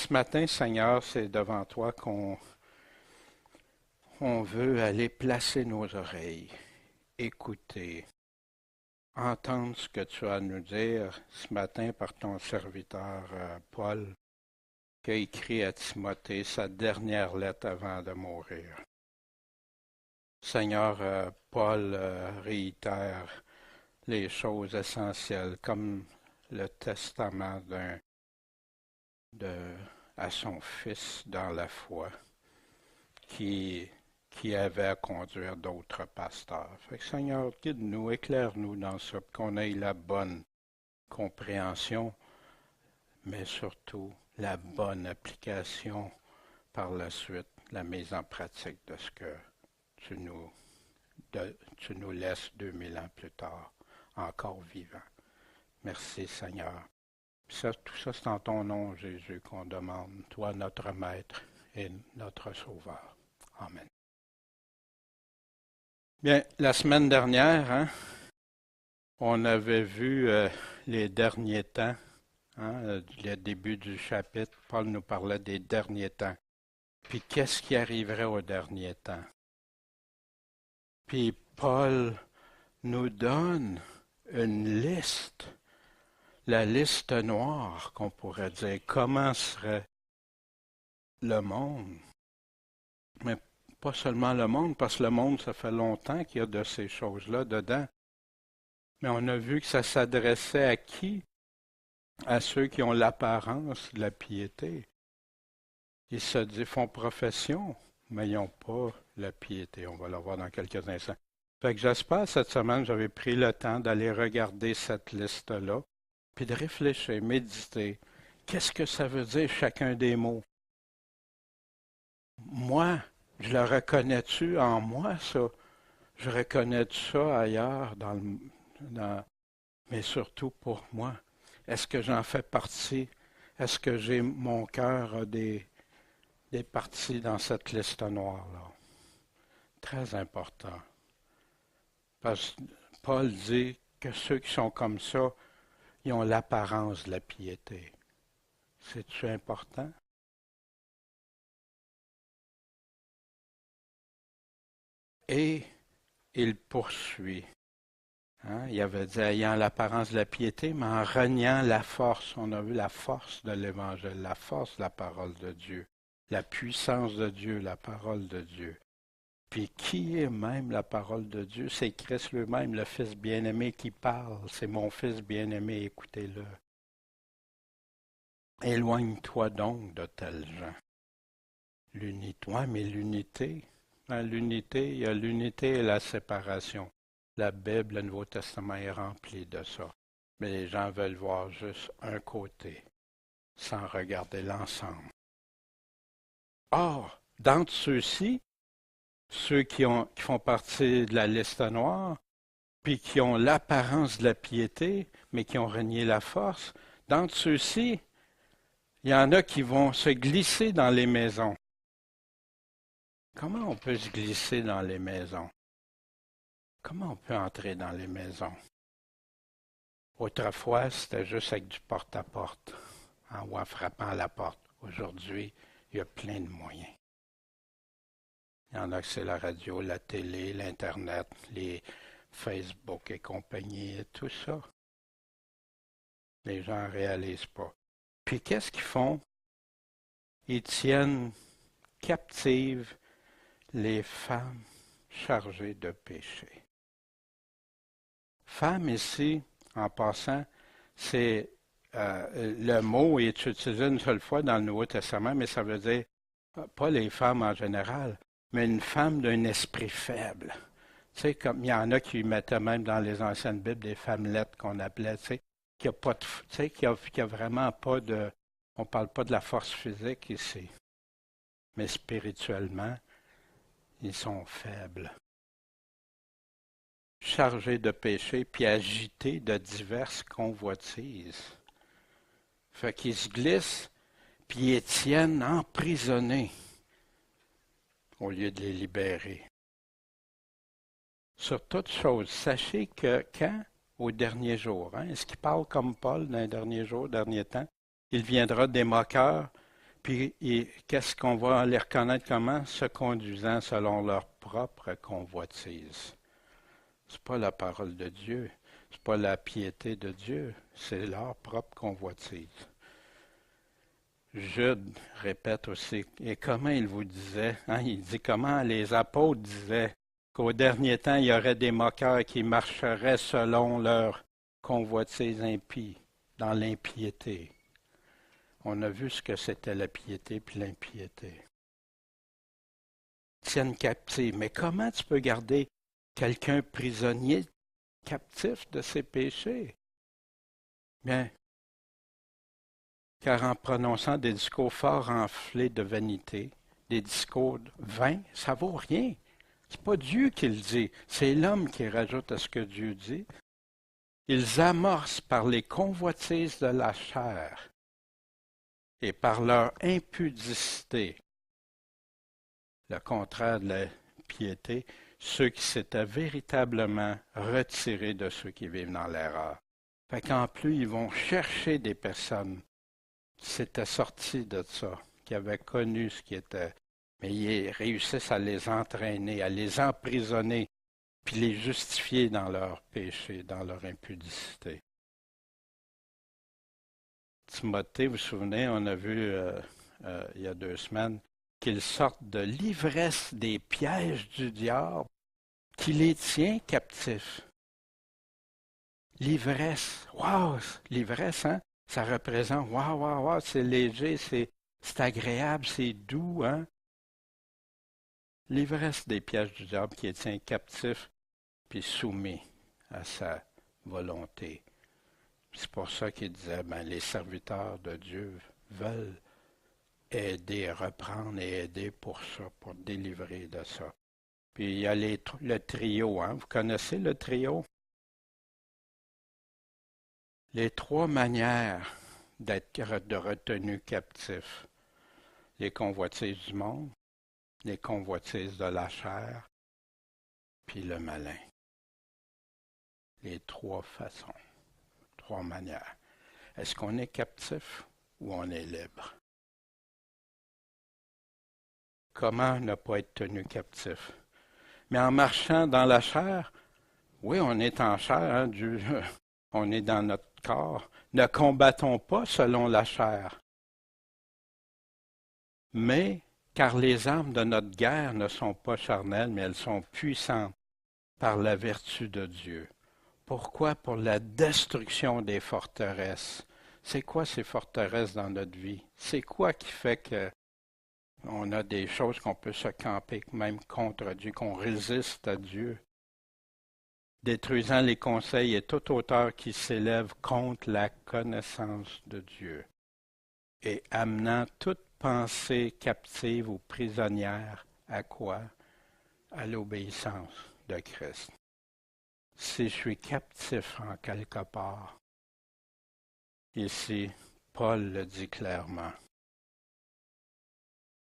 ce matin, Seigneur, c'est devant toi qu'on veut aller placer nos oreilles, écouter, entendre ce que tu as à nous dire ce matin par ton serviteur Paul, qui a écrit à Timothée sa dernière lettre avant de mourir. Seigneur, Paul réitère les choses essentielles, comme le testament à son fils dans la foi, qui avait à conduire d'autres pasteurs. Fait que, Seigneur, guide-nous, éclaire-nous dans ça, qu'on ait la bonne compréhension, mais surtout la bonne application par la suite, la mise en pratique de ce que tu nous laisses 2000 ans plus tard, encore vivants. Merci, Seigneur. Tout ça, c'est en ton nom, Jésus, qu'on demande, toi, notre Maître et notre Sauveur. Amen. Bien, la semaine dernière, on avait vu les derniers temps, le début du chapitre. Paul nous parlait des derniers temps. Puis qu'est-ce qui arriverait aux derniers temps? Puis Paul nous donne une liste, la liste noire qu'on pourrait dire. Comment serait le monde? Mais pas seulement le monde, parce que le monde, ça fait longtemps qu'il y a de ces choses-là dedans. Mais on a vu que ça s'adressait à qui? À ceux qui ont l'apparence de la piété. Ils font profession, mais ils n'ont pas la piété. On va le voir dans quelques instants. Fait que j'espère cette semaine, j'avais pris le temps d'aller regarder cette liste-là, puis de réfléchir, méditer. Qu'est-ce que ça veut dire chacun des mots? Moi, je le reconnais-tu en moi, ça? Je reconnais-tu ça ailleurs, mais surtout pour moi? Est-ce que j'en fais partie? Est-ce que j'ai mon cœur des parties dans cette liste noire-là? Très important. Parce que Paul dit que ceux qui sont comme ça, ils ont l'apparence de la piété. C'est-tu important? Et il poursuit. Il avait dit ayant l'apparence de la piété, mais en reniant la force. On a vu la force de l'Évangile, la force de la parole de Dieu, la puissance de Dieu, la parole de Dieu. Puis qui est même la parole de Dieu? C'est Christ lui-même, le Fils bien-aimé qui parle. C'est mon Fils bien-aimé, écoutez-le. Éloigne-toi donc de tels gens. L'unité, mais l'unité, il y a l'unité et la séparation. La Bible, le Nouveau Testament est rempli de ça. Mais les gens veulent voir juste un côté, sans regarder l'ensemble. Or, d'entre ceux-ci, ceux qui font partie de la liste noire, puis qui ont l'apparence de la piété, mais qui ont renié la force, d'entre ceux-ci, il y en a qui vont se glisser dans les maisons. Comment on peut se glisser dans les maisons? Comment on peut entrer dans les maisons? Autrefois, c'était juste avec du porte-à-porte, ou en frappant à la porte. Aujourd'hui, il y a plein de moyens. Il y en a que c'est la radio, la télé, l'Internet, les Facebook et compagnie, tout ça. Les gens ne réalisent pas. Puis qu'est-ce qu'ils font? Ils tiennent captives les femmes chargées de péché. Femme ici, en passant, c'est le mot est utilisé une seule fois dans le Nouveau Testament, mais ça veut dire pas les femmes en général, mais une femme d'un esprit faible. Tu sais, comme il y en a qui mettaient même dans les anciennes Bibles des femmelettes qu'on appelait, tu sais, qui a vraiment pas de. On ne parle pas de la force physique ici, mais spirituellement, ils sont faibles. Chargés de péché, puis agités de diverses convoitises. Fait qu'ils se glissent, puis ils tiennent emprisonnés au lieu de les libérer. Sur toute chose, sachez que quand, au dernier jour, est-ce qu'il parle comme Paul dans les derniers jours, derniers temps, il viendra des moqueurs, Puis, qu'est-ce qu'on va les reconnaître comment? Se conduisant selon leur propre convoitise. C'est pas la parole de Dieu, c'est pas la piété de Dieu, c'est leur propre convoitise. Jude répète aussi, et comment il vous disait, hein, il dit comment les apôtres disaient qu'au dernier temps, il y aurait des moqueurs qui marcheraient selon leur convoitise impie, dans l'impiété. On a vu ce que c'était la piété puis l'impiété. Tiennent captifs. Mais comment tu peux garder quelqu'un prisonnier, captif de ses péchés? Bien, car en prononçant des discours forts enflés de vanité, des discours vains, ça vaut rien. C'est pas Dieu qui le dit, c'est l'homme qui rajoute à ce que Dieu dit. Ils amorcent par les convoitises de la chair et par leur impudicité, le contraire de la piété, ceux qui s'étaient véritablement retirés de ceux qui vivent dans l'erreur. Fait qu'en plus, ils vont chercher des personnes qui s'étaient sorties de ça, qui avaient connu ce qui était, mais ils réussissent à les entraîner, à les emprisonner, puis les justifier dans leur péché, dans leur impudicité. Timothée, vous vous souvenez, on a vu il y a 2 semaines qu'ils sortent de l'ivresse des pièges du diable qui les tient captifs. L'ivresse, wow, l'ivresse, hein? Ça représente, wow, c'est léger, c'est agréable, c'est doux, hein? L'ivresse des pièges du diable qui les tient captifs puis soumis à sa volonté. C'est pour ça qu'il disait, les serviteurs de Dieu veulent aider, reprendre et aider pour ça, pour délivrer de ça. Puis il y a le trio, hein? Vous connaissez le trio? Les 3 manières d'être de retenu captif. Les convoitises du monde, les convoitises de la chair, puis le malin. Les 3 façons, 3 manières. Est-ce qu'on est captif ou on est libre? Comment ne pas être tenu captif? Mais en marchant dans la chair, oui, on est en chair, hein, on est dans notre corps. Ne combattons pas selon la chair. Mais, car les armes de notre guerre ne sont pas charnelles, mais elles sont puissantes par la vertu de Dieu. Pourquoi? Pour la destruction des forteresses. C'est quoi ces forteresses dans notre vie? C'est quoi qui fait que on a des choses qu'on peut se camper même contre Dieu, qu'on résiste à Dieu? Détruisant les conseils et toute hauteur qui s'élève contre la connaissance de Dieu, et amenant toute pensée captive ou prisonnière à quoi? À l'obéissance de Christ. Si je suis captif en quelque part, ici, Paul le dit clairement,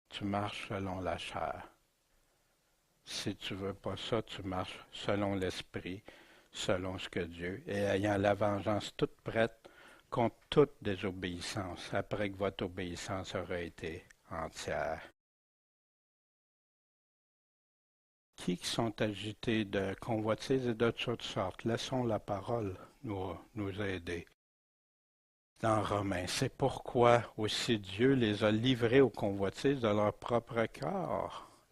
tu marches selon la chair. Si tu veux pas ça, tu marches selon l'esprit, selon ce que Dieu, et ayant la vengeance toute prête contre toute désobéissance, après que votre obéissance aura été entière. Qui sont agités de convoitises et de toutes sortes, laissons la parole nous aider. Dans Romains, c'est pourquoi aussi Dieu les a livrés aux convoitises de leur propre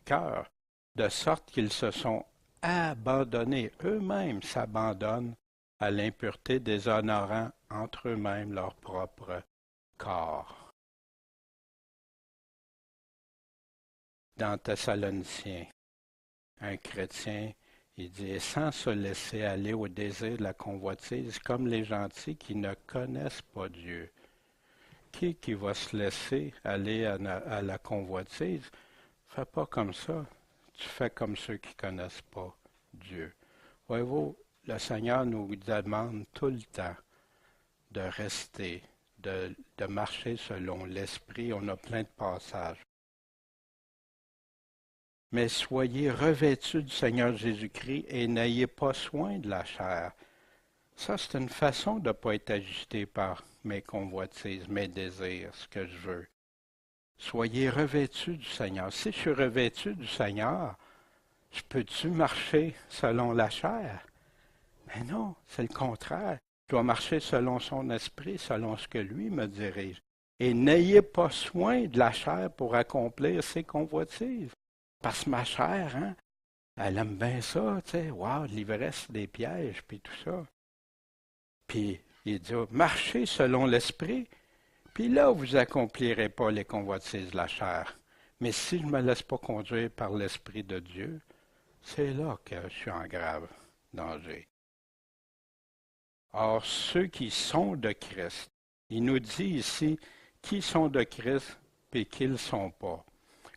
cœur, de sorte qu'ils se sont abandonnés, eux-mêmes s'abandonnent à l'impureté, déshonorant entre eux-mêmes leur propre corps. Dans Thessaloniciens, un chrétien, il dit, et sans se laisser aller au désir de la convoitise, comme les gentils qui ne connaissent pas Dieu. Qui va se laisser aller à la convoitise? Fais pas comme ça. Tu fais comme ceux qui ne connaissent pas Dieu. Voyez-vous, le Seigneur nous demande tout le temps de rester, de marcher selon l'Esprit. On a plein de passages. Mais soyez revêtus du Seigneur Jésus-Christ et n'ayez pas soin de la chair. Ça, c'est une façon de ne pas être agité par mes convoitises, mes désirs, ce que je veux. Soyez revêtus du Seigneur. Si je suis revêtu du Seigneur, je peux-tu marcher selon la chair? Mais non, c'est le contraire. Je dois marcher selon son esprit, selon ce que lui me dirige. Et n'ayez pas soin de la chair pour accomplir ses convoitises. Parce que ma chair, hein, elle aime bien ça, tu sais, wow, l'ivresse des pièges, puis tout ça. Puis il dit, marchez selon l'esprit, puis là, vous n'accomplirez pas les convoitises de la chair. Mais si je ne me laisse pas conduire par l'Esprit de Dieu, c'est là que je suis en grave danger. Or, ceux qui sont de Christ, il nous dit ici qui sont de Christ et qui ne le sont pas.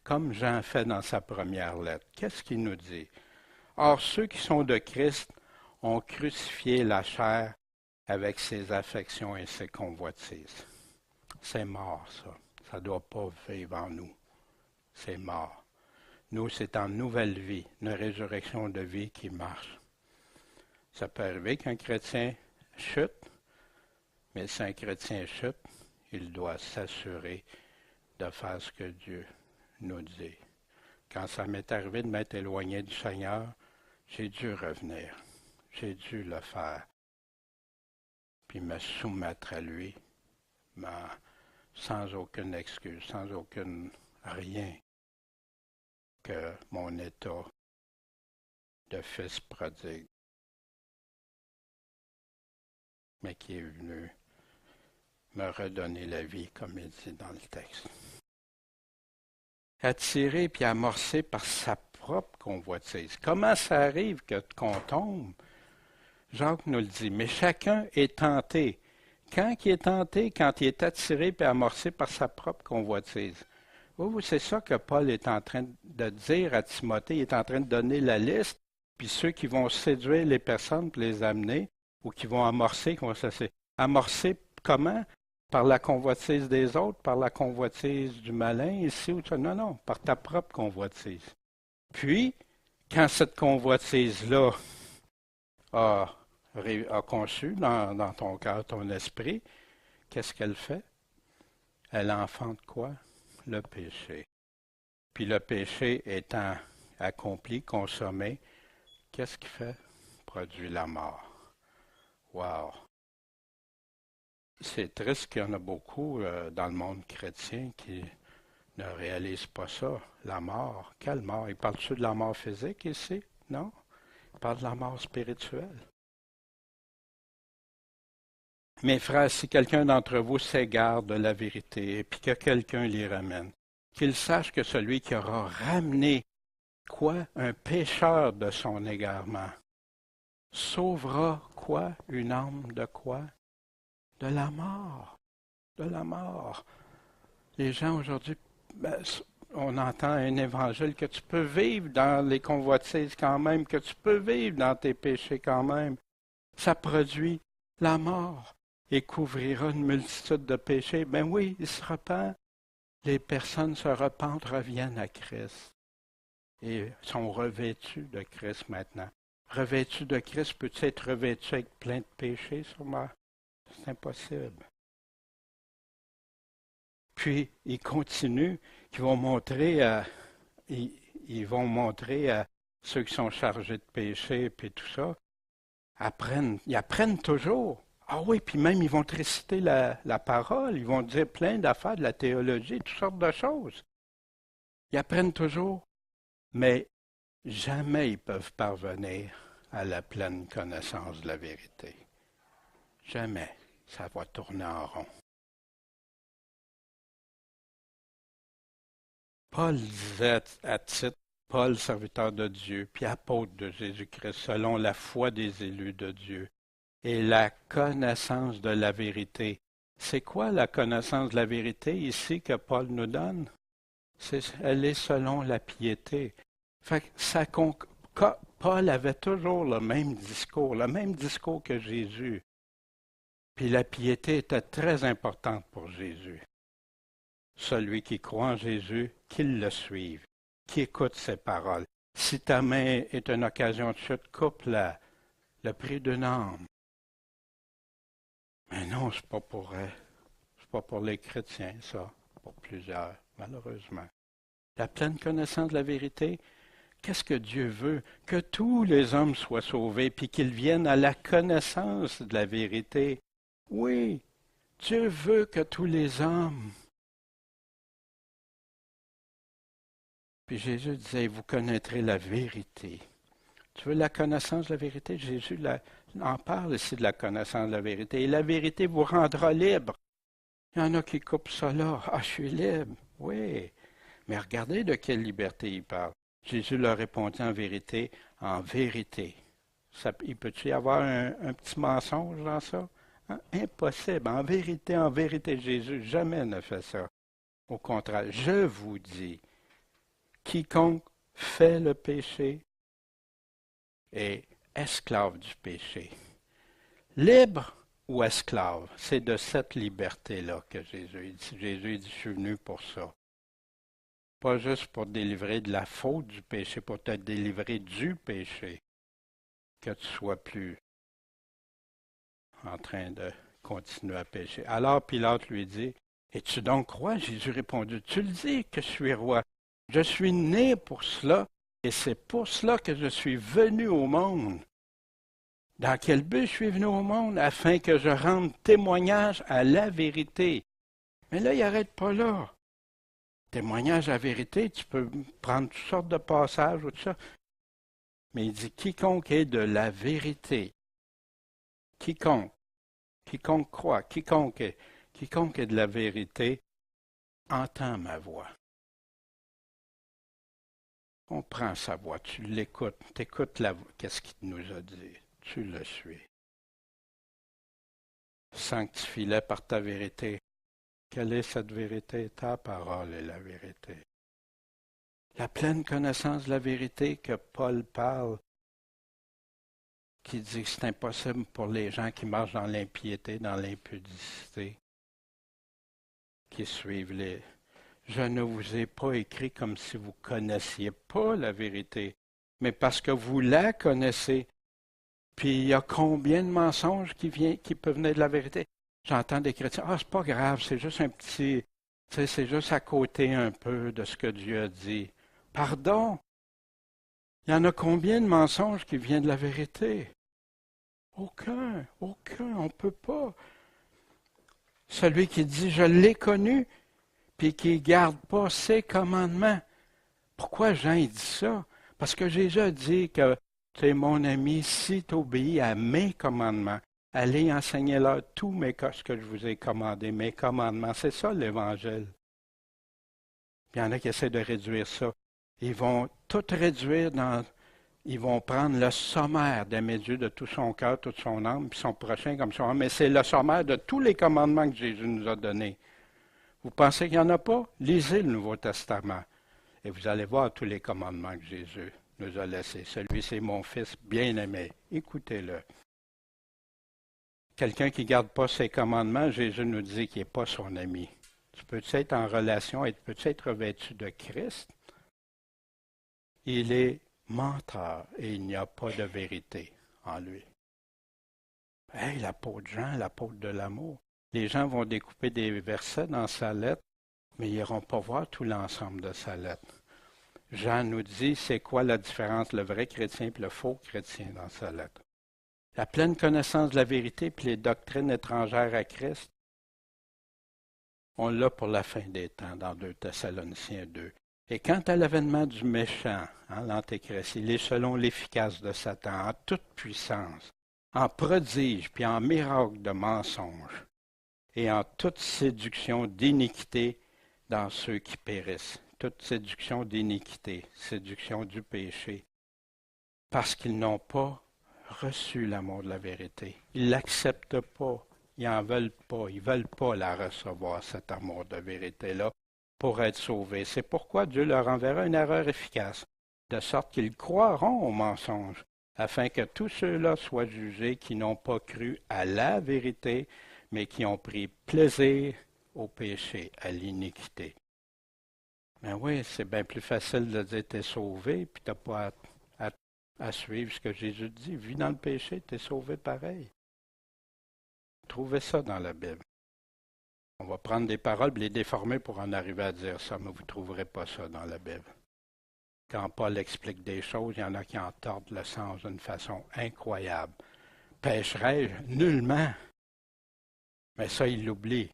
Comme Jean fait dans sa première lettre. Qu'est-ce qu'il nous dit? Or, ceux qui sont de Christ ont crucifié la chair avec ses affections et ses convoitises. C'est mort, ça. Ça ne doit pas vivre en nous. C'est mort. Nous, c'est en nouvelle vie, une résurrection de vie qui marche. Ça peut arriver qu'un chrétien chute, mais si un chrétien chute, il doit s'assurer de faire ce que Dieu nous dit. Quand ça m'est arrivé de m'être éloigné du Seigneur, j'ai dû revenir. J'ai dû le faire. Puis me soumettre à lui, sans aucune excuse, sans aucune rien que mon état de fils prodigue, mais qui est venu me redonner la vie, comme il dit dans le texte. Attiré puis amorcé par sa propre convoitise. Comment ça arrive qu'on tombe? Jacques nous le dit, mais chacun est tenté. Quand il est tenté, quand il est attiré puis amorcé par sa propre convoitise. Oui, c'est ça que Paul est en train de dire à Timothée. Il est en train de donner la liste, puis ceux qui vont séduire les personnes pour les amener, ou qui vont amorcer, amorcer comment? Par la convoitise des autres, par la convoitise du malin, ici ou ça? Non, par ta propre convoitise. Puis, quand cette convoitise-là a conçu dans ton cœur, ton esprit, qu'est-ce qu'elle fait? Elle enfante quoi? Le péché. Puis le péché étant accompli, consommé, qu'est-ce qu'il fait? Produit la mort. Wow! C'est triste qu'il y en a beaucoup dans le monde chrétien qui ne réalisent pas ça. La mort. Quelle mort? Il parle-tu de la mort physique ici? Non? Il parle de la mort spirituelle. Mes frères, si quelqu'un d'entre vous s'égare de la vérité et puis que quelqu'un l'y ramène, qu'il sache que celui qui aura ramené quoi? Un pécheur de son égarement sauvera quoi? Une âme de quoi? De la mort. De la mort. Les gens aujourd'hui, on entend un évangile que tu peux vivre dans les convoitises quand même, que tu peux vivre dans tes péchés quand même. Ça produit la mort et couvrira une multitude de péchés. Ben oui, ils se repentent. Les personnes se repentent, reviennent à Christ et sont revêtues de Christ maintenant. Revêtu de Christ, peux-tu être revêtu avec plein de péchés sûrement? C'est impossible. Puis, ils continuent, ils vont montrer à ceux qui sont chargés de péché et tout ça, ils apprennent toujours. Ah oui, puis même ils vont te réciter la parole, ils vont dire plein d'affaires de la théologie, toutes sortes de choses. Ils apprennent toujours, mais jamais ils peuvent parvenir à la pleine connaissance de la vérité. Jamais. Ça va tourner en rond. Paul disait à Tite, Paul, serviteur de Dieu, puis apôtre de Jésus-Christ, selon la foi des élus de Dieu, et la connaissance de la vérité. C'est quoi la connaissance de la vérité ici que Paul nous donne? Elle est selon la piété. Fait que Paul avait toujours le même discours que Jésus. Puis la piété était très importante pour Jésus. Celui qui croit en Jésus, qu'il le suive, qui écoute ses paroles. Si ta main est une occasion de chute, coupe-la, le prix d'une âme. Mais non, c'est pas pour les chrétiens, ça, pour plusieurs. malheureusement. La pleine connaissance de la vérité, qu'est-ce que Dieu veut? Que tous les hommes soient sauvés, puis qu'ils viennent à la connaissance de la vérité. Oui, Dieu veut que tous les hommes. Puis Jésus disait, vous connaîtrez la vérité. Tu veux la connaissance de la vérité? Jésus en parle ici de la connaissance de la vérité. Et la vérité vous rendra libre. Il y en a qui coupent ça là. Ah, je suis libre. Oui. Mais regardez de quelle liberté il parle. Jésus leur répondit en vérité, en vérité. Il peut-tu y avoir un petit mensonge dans ça? Hein? Impossible. En vérité, Jésus jamais ne fait ça. Au contraire, je vous dis, quiconque fait le péché est esclave du péché. Libre ou esclave, c'est de cette liberté-là que Jésus dit. Jésus dit, je suis venu pour ça. Pas juste pour te délivrer de la faute du péché, pour te délivrer du péché, que tu sois plus en train de continuer à pécher. Alors Pilate lui dit, es-tu donc roi? Jésus répondit, tu le dis que je suis roi. Je suis né pour cela, et c'est pour cela que je suis venu au monde. Dans quel but je suis venu au monde? Afin que je rende témoignage à la vérité. Mais là, il n'arrête pas là. Témoignage à la vérité, tu peux prendre toutes sortes de passages ou tout ça. Mais il dit, quiconque est de la vérité, quiconque croit, quiconque est de la vérité, entend ma voix. On prend sa voix, tu l'écoutes, tu écoutes la voix, qu'est-ce qu'il nous a dit, tu le suis. Sanctifie-le par ta vérité. Quelle est cette vérité? Ta parole est la vérité. La pleine connaissance de la vérité que Paul parle, qui dit que c'est impossible pour les gens qui marchent dans l'impiété, dans l'impudicité, qui suivent les... Je ne vous ai pas écrit comme si vous ne connaissiez pas la vérité, mais parce que vous la connaissez. Puis il y a combien de mensonges qui peuvent venir de la vérité? J'entends des chrétiens, c'est pas grave, c'est juste un petit, c'est juste à côté un peu de ce que Dieu a dit. Pardon? Il y en a combien de mensonges qui viennent de la vérité? Aucun, on ne peut pas. Celui qui dit, je l'ai connu, puis qui ne garde pas ses commandements. Pourquoi Jean dit ça? Parce que Jésus a dit que tu es mon ami si tu obéis à mes commandements. Allez enseigner-leur tout ce que je vous ai commandé, mes commandements. C'est ça l'Évangile. Il y en a qui essaient de réduire ça. Ils vont tout réduire ils vont prendre le sommaire d'aimer Dieu de tout son cœur, toute son âme, puis son prochain comme son âme. Mais c'est le sommaire de tous les commandements que Jésus nous a donnés. Vous pensez qu'il n'y en a pas? Lisez le Nouveau Testament. Et vous allez voir tous les commandements que Jésus nous a laissés. Celui, c'est mon Fils bien-aimé. Écoutez-le. Quelqu'un qui ne garde pas ses commandements, Jésus nous dit qu'il n'est pas son ami. Tu peux-tu être en relation, peux-tu être revêtu de Christ? Il est menteur et il n'y a pas de vérité en lui. Hey, l'apôtre Jean, l'apôtre de l'amour. Les gens vont découper des versets dans sa lettre, mais ils n'iront pas voir tout l'ensemble de sa lettre. Jean nous dit c'est quoi la différence, le vrai chrétien et le faux chrétien dans sa lettre. La pleine connaissance de la vérité puis les doctrines étrangères à Christ, on l'a pour la fin des temps dans 2 Thessaloniciens 2. Et quant à l'avènement du méchant, l'Antéchrist, il est selon l'efficace de Satan, en toute puissance, en prodige puis en miracle de mensonge, et en toute séduction d'iniquité dans ceux qui périssent. Toute séduction d'iniquité, séduction du péché, parce qu'ils n'ont pas reçu l'amour de la vérité. Ils ne l'acceptent pas, ils n'en veulent pas, ils ne veulent pas la recevoir, cet amour de vérité-là, pour être sauvés. C'est pourquoi Dieu leur enverra une erreur efficace, de sorte qu'ils croiront au mensonge, afin que tous ceux-là soient jugés qui n'ont pas cru à la vérité, mais qui ont pris plaisir au péché, à l'iniquité. Ben oui, c'est bien plus facile de dire t'es sauvé, puis t'as pas à suivre ce que Jésus dit. Vis dans le péché, t'es sauvé pareil. Trouvez ça dans la Bible. On va prendre des paroles et les déformer pour en arriver à dire ça, mais vous ne trouverez pas ça dans la Bible. Quand Paul explique des choses, il y en a qui en tordent le sens d'une façon incroyable. Pécherai-je? Nullement. Mais ça, il l'oublie.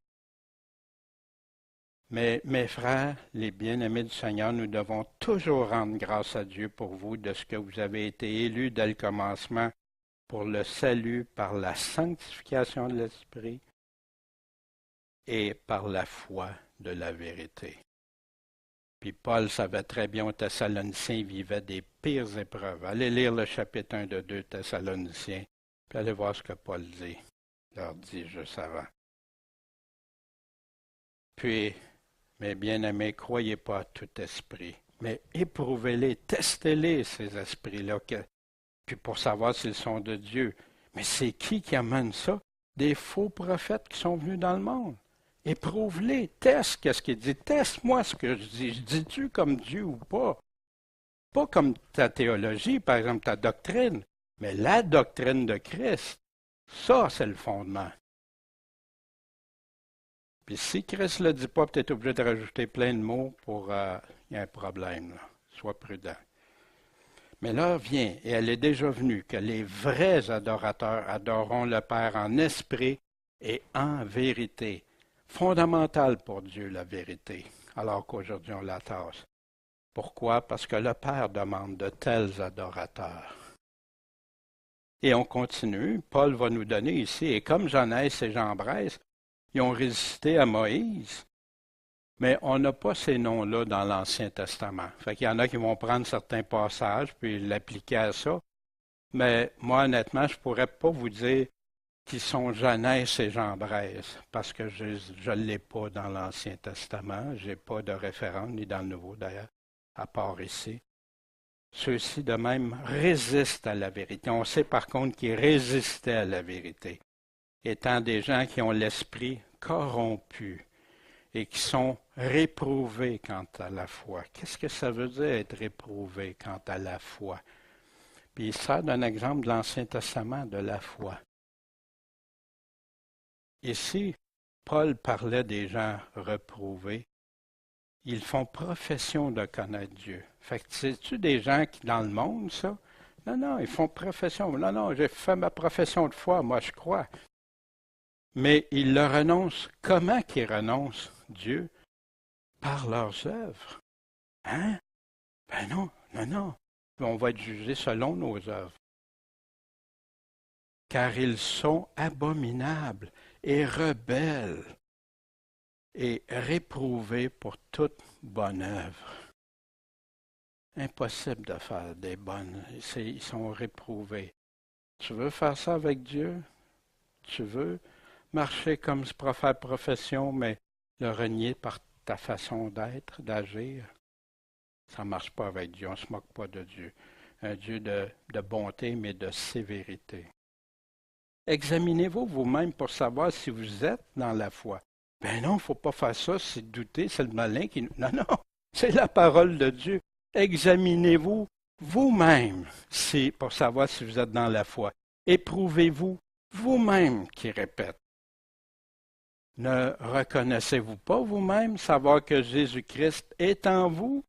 Mais mes frères, les bien-aimés du Seigneur, nous devons toujours rendre grâce à Dieu pour vous de ce que vous avez été élus dès le commencement pour le salut par la sanctification de l'Esprit et par la foi de la vérité. Puis Paul savait très bien aux Thessaloniciens, il vivait des pires épreuves. Allez lire le chapitre 1 de 2 Thessaloniciens, puis allez voir ce que Paul dit, leur dit juste avant. Puis, mes bien-aimés, croyez pas à tout esprit, mais éprouvez-les, testez-les, ces esprits-là, puis pour savoir s'ils sont de Dieu. Mais c'est qui amène ça? Des faux prophètes qui sont venus dans le monde. Éprouve-les, teste, qu'est-ce qu'il dit? Teste-moi ce que je dis. Je dis-tu comme Dieu ou pas? Pas comme ta théologie, par exemple, ta doctrine, mais la doctrine de Christ. Ça, c'est le fondement. Puis si Christ ne le dit pas, peut-être obligé de rajouter plein de mots pour... il y a un problème, là. Sois prudent. Mais l'heure vient, et elle est déjà venue, que les vrais adorateurs adoreront le Père en esprit et en vérité. Fondamental pour Dieu, la vérité, alors qu'aujourd'hui on la tasse. Pourquoi? Parce que le Père demande de tels adorateurs. Et on continue, Paul va nous donner ici, et comme Jeunesse et Jambres, ils ont résisté à Moïse, mais on n'a pas ces noms-là dans l'Ancien Testament. Fait qu'il y en a qui vont prendre certains passages puis l'appliquer à ça. Mais moi, honnêtement, je ne pourrais pas vous dire qui sont Jeunesse et Jambres, parce que je ne l'ai pas dans l'Ancien Testament. Je n'ai pas de référence, ni dans le Nouveau d'ailleurs, à part ici. Ceux-ci, de même, résistent à la vérité. On sait par contre qu'ils résistaient à la vérité, étant des gens qui ont l'esprit corrompu et qui sont réprouvés quant à la foi. Qu'est-ce que ça veut dire être réprouvé quant à la foi? Puis il sert d'un exemple de l'Ancien Testament de la foi. Ici, Paul parlait des gens reprouvés. Ils font profession de connaître Dieu. Fait que c'est-tu des gens qui, dans le monde, ça? Non, ils font profession. Non, j'ai fait ma profession de foi, moi je crois. Mais ils le renoncent. Comment qu'ils renoncent, Dieu? Par leurs œuvres. Hein? Ben non. On va être jugé selon nos œuvres. Car ils sont abominables et rebelles et réprouvés pour toute bonne œuvre. Impossible de faire des bonnes. Ils sont réprouvés. Tu veux faire ça avec Dieu? Tu veux marcher comme pour faire profession, mais le renier par ta façon d'être, d'agir? Ça ne marche pas avec Dieu. On ne se moque pas de Dieu. Un Dieu de bonté, mais de sévérité. Examinez-vous vous-même pour savoir si vous êtes dans la foi. Ben non, il ne faut pas faire ça, c'est douter, c'est le malin qui... Non, c'est la parole de Dieu. Examinez-vous vous-même pour savoir si vous êtes dans la foi. Éprouvez-vous vous-même qui répète. Ne reconnaissez-vous pas vous-même savoir que Jésus-Christ est en vous?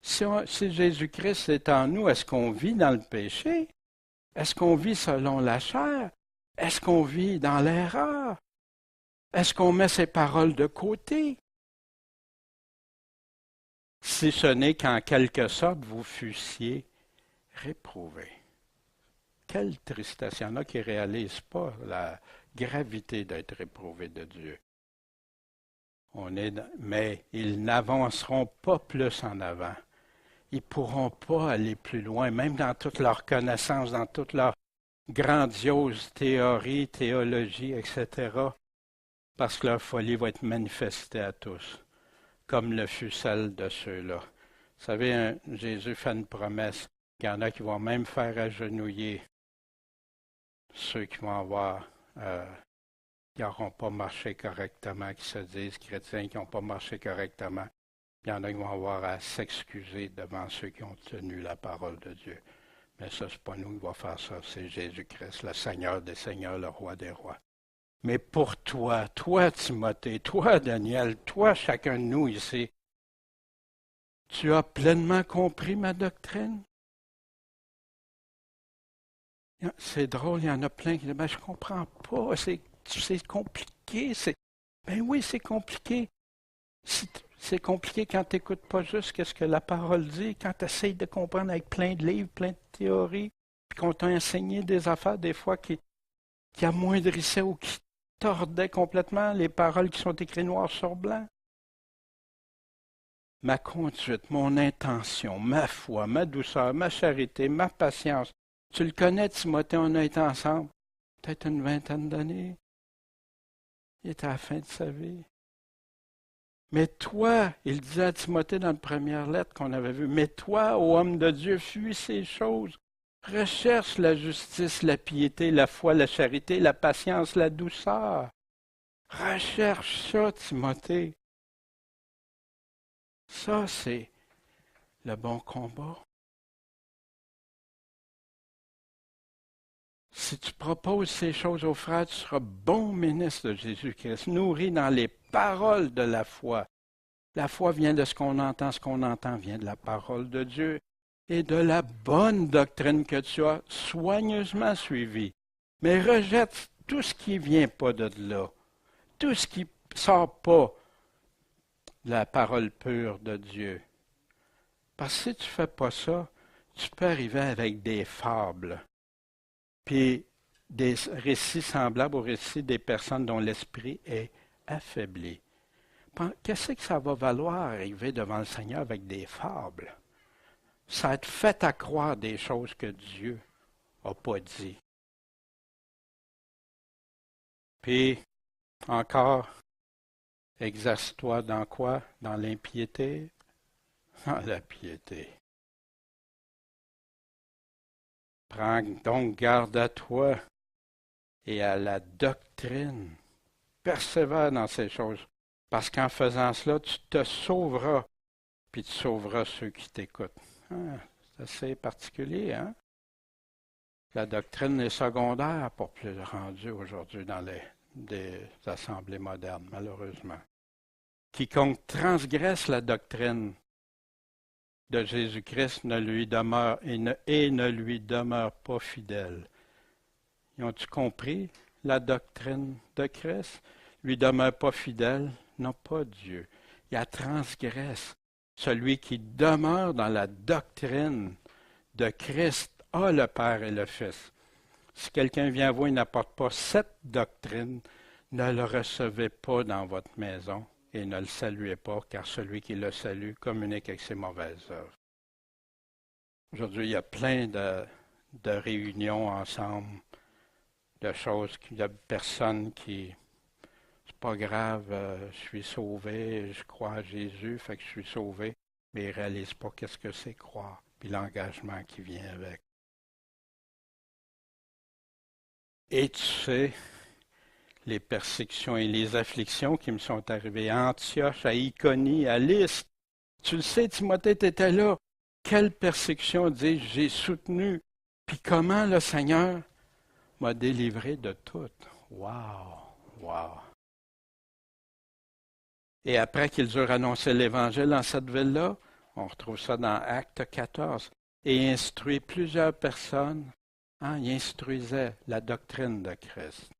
Si Jésus-Christ est en nous, est-ce qu'on vit dans le péché? Est-ce qu'on vit selon la chair? Est-ce qu'on vit dans l'erreur? Est-ce qu'on met ses paroles de côté? Si ce n'est qu'en quelque sorte vous fussiez réprouvés. Quelle tristesse! Il y en a qui ne réalisent pas la gravité d'être réprouvés de Dieu. Mais ils n'avanceront pas plus en avant. Ils ne pourront pas aller plus loin, même dans toute leur connaissance, dans toute leur grandiose théorie, théologie, etc., parce que leur folie va être manifestée à tous, comme le fut celle de ceux-là. Vous savez, Jésus fait une promesse qu'il y en a qui vont même faire agenouiller ceux qui vont avoir, qui n'auront pas marché correctement, qui se disent chrétiens, qui n'ont pas marché correctement. Il y en a qui vont avoir à s'excuser devant ceux qui ont tenu la parole de Dieu. Mais ça, ce n'est pas nous qui va faire ça, c'est Jésus-Christ, le Seigneur des Seigneurs, le Roi des Rois. Mais pour toi, toi Timothée, toi Daniel, toi chacun de nous ici, tu as pleinement compris ma doctrine? C'est drôle, il y en a plein qui disent, ben, je comprends pas, c'est compliqué. Ben oui, c'est compliqué. C'est compliqué quand tu n'écoutes pas juste ce que la parole dit, quand tu essayes de comprendre avec plein de livres, plein de théories, puis qu'on t'a enseigné des affaires des fois qui amoindrissaient ou qui tordaient complètement les paroles qui sont écrites noir sur blanc. Ma conduite, mon intention, ma foi, ma douceur, ma charité, ma patience. Tu le connais, Timothée, on a été ensemble peut-être une vingtaine d'années. Il était à la fin de sa vie. Mais toi, il disait à Timothée dans la première lettre qu'on avait vue, mais toi, ô homme de Dieu, fuis ces choses. Recherche la justice, la piété, la foi, la charité, la patience, la douceur. Recherche ça, Timothée. Ça, c'est le bon combat. Si tu proposes ces choses aux frères, tu seras bon ministre de Jésus-Christ, nourri dans les paroles de la foi. La foi vient de ce qu'on entend vient de la parole de Dieu et de la bonne doctrine que tu as soigneusement suivie. Mais rejette tout ce qui ne vient pas de là, tout ce qui ne sort pas de la parole pure de Dieu. Parce que si tu ne fais pas ça, tu peux arriver avec des fables, puis des récits semblables aux récits des personnes dont l'esprit est affaibli. Qu'est-ce que ça va valoir arriver devant le Seigneur avec des fables? Ça va être fait à croire des choses que Dieu n'a pas dit. Puis, encore, exerce-toi dans quoi? Dans l'impiété? Dans la piété. Prends donc garde à toi et à la doctrine. Persévère dans ces choses. Parce qu'en faisant cela, tu te sauveras, puis tu sauveras ceux qui t'écoutent. C'est assez particulier, hein? La doctrine est secondaire pour plus rendue aujourd'hui dans des assemblées modernes, malheureusement. Quiconque transgresse la doctrine de Jésus-Christ ne lui demeure et ne lui demeure pas fidèle. Ils ont-tu compris la doctrine de Christ? Lui demeure pas fidèle, non pas Dieu. Il la transgresse. Celui qui demeure dans la doctrine de Christ a le Père et le Fils. Si quelqu'un vient à vous et n'apporte pas cette doctrine, ne le recevez pas dans votre maison et ne le saluez pas, car celui qui le salue communique avec ses mauvaises œuvres. Aujourd'hui, il y a plein de réunions ensemble, de choses, de personnes qui, c'est pas grave, je suis sauvé, je crois à Jésus, fait que je suis sauvé, mais ils ne réalisent pas qu'est-ce que c'est croire, puis l'engagement qui vient avec. Et tu sais, les persécutions et les afflictions qui me sont arrivées à Antioche, à Iconie, à Lystre. Tu le sais, Timothée, tu étais là. Quelle persécution, dis-je, j'ai soutenu. Puis comment le Seigneur m'a délivré de tout. Wow, wow. Et après qu'ils eurent annoncé l'Évangile dans cette ville-là, on retrouve ça dans Acte 14, et instruit plusieurs personnes. Il instruisait la doctrine de Christ,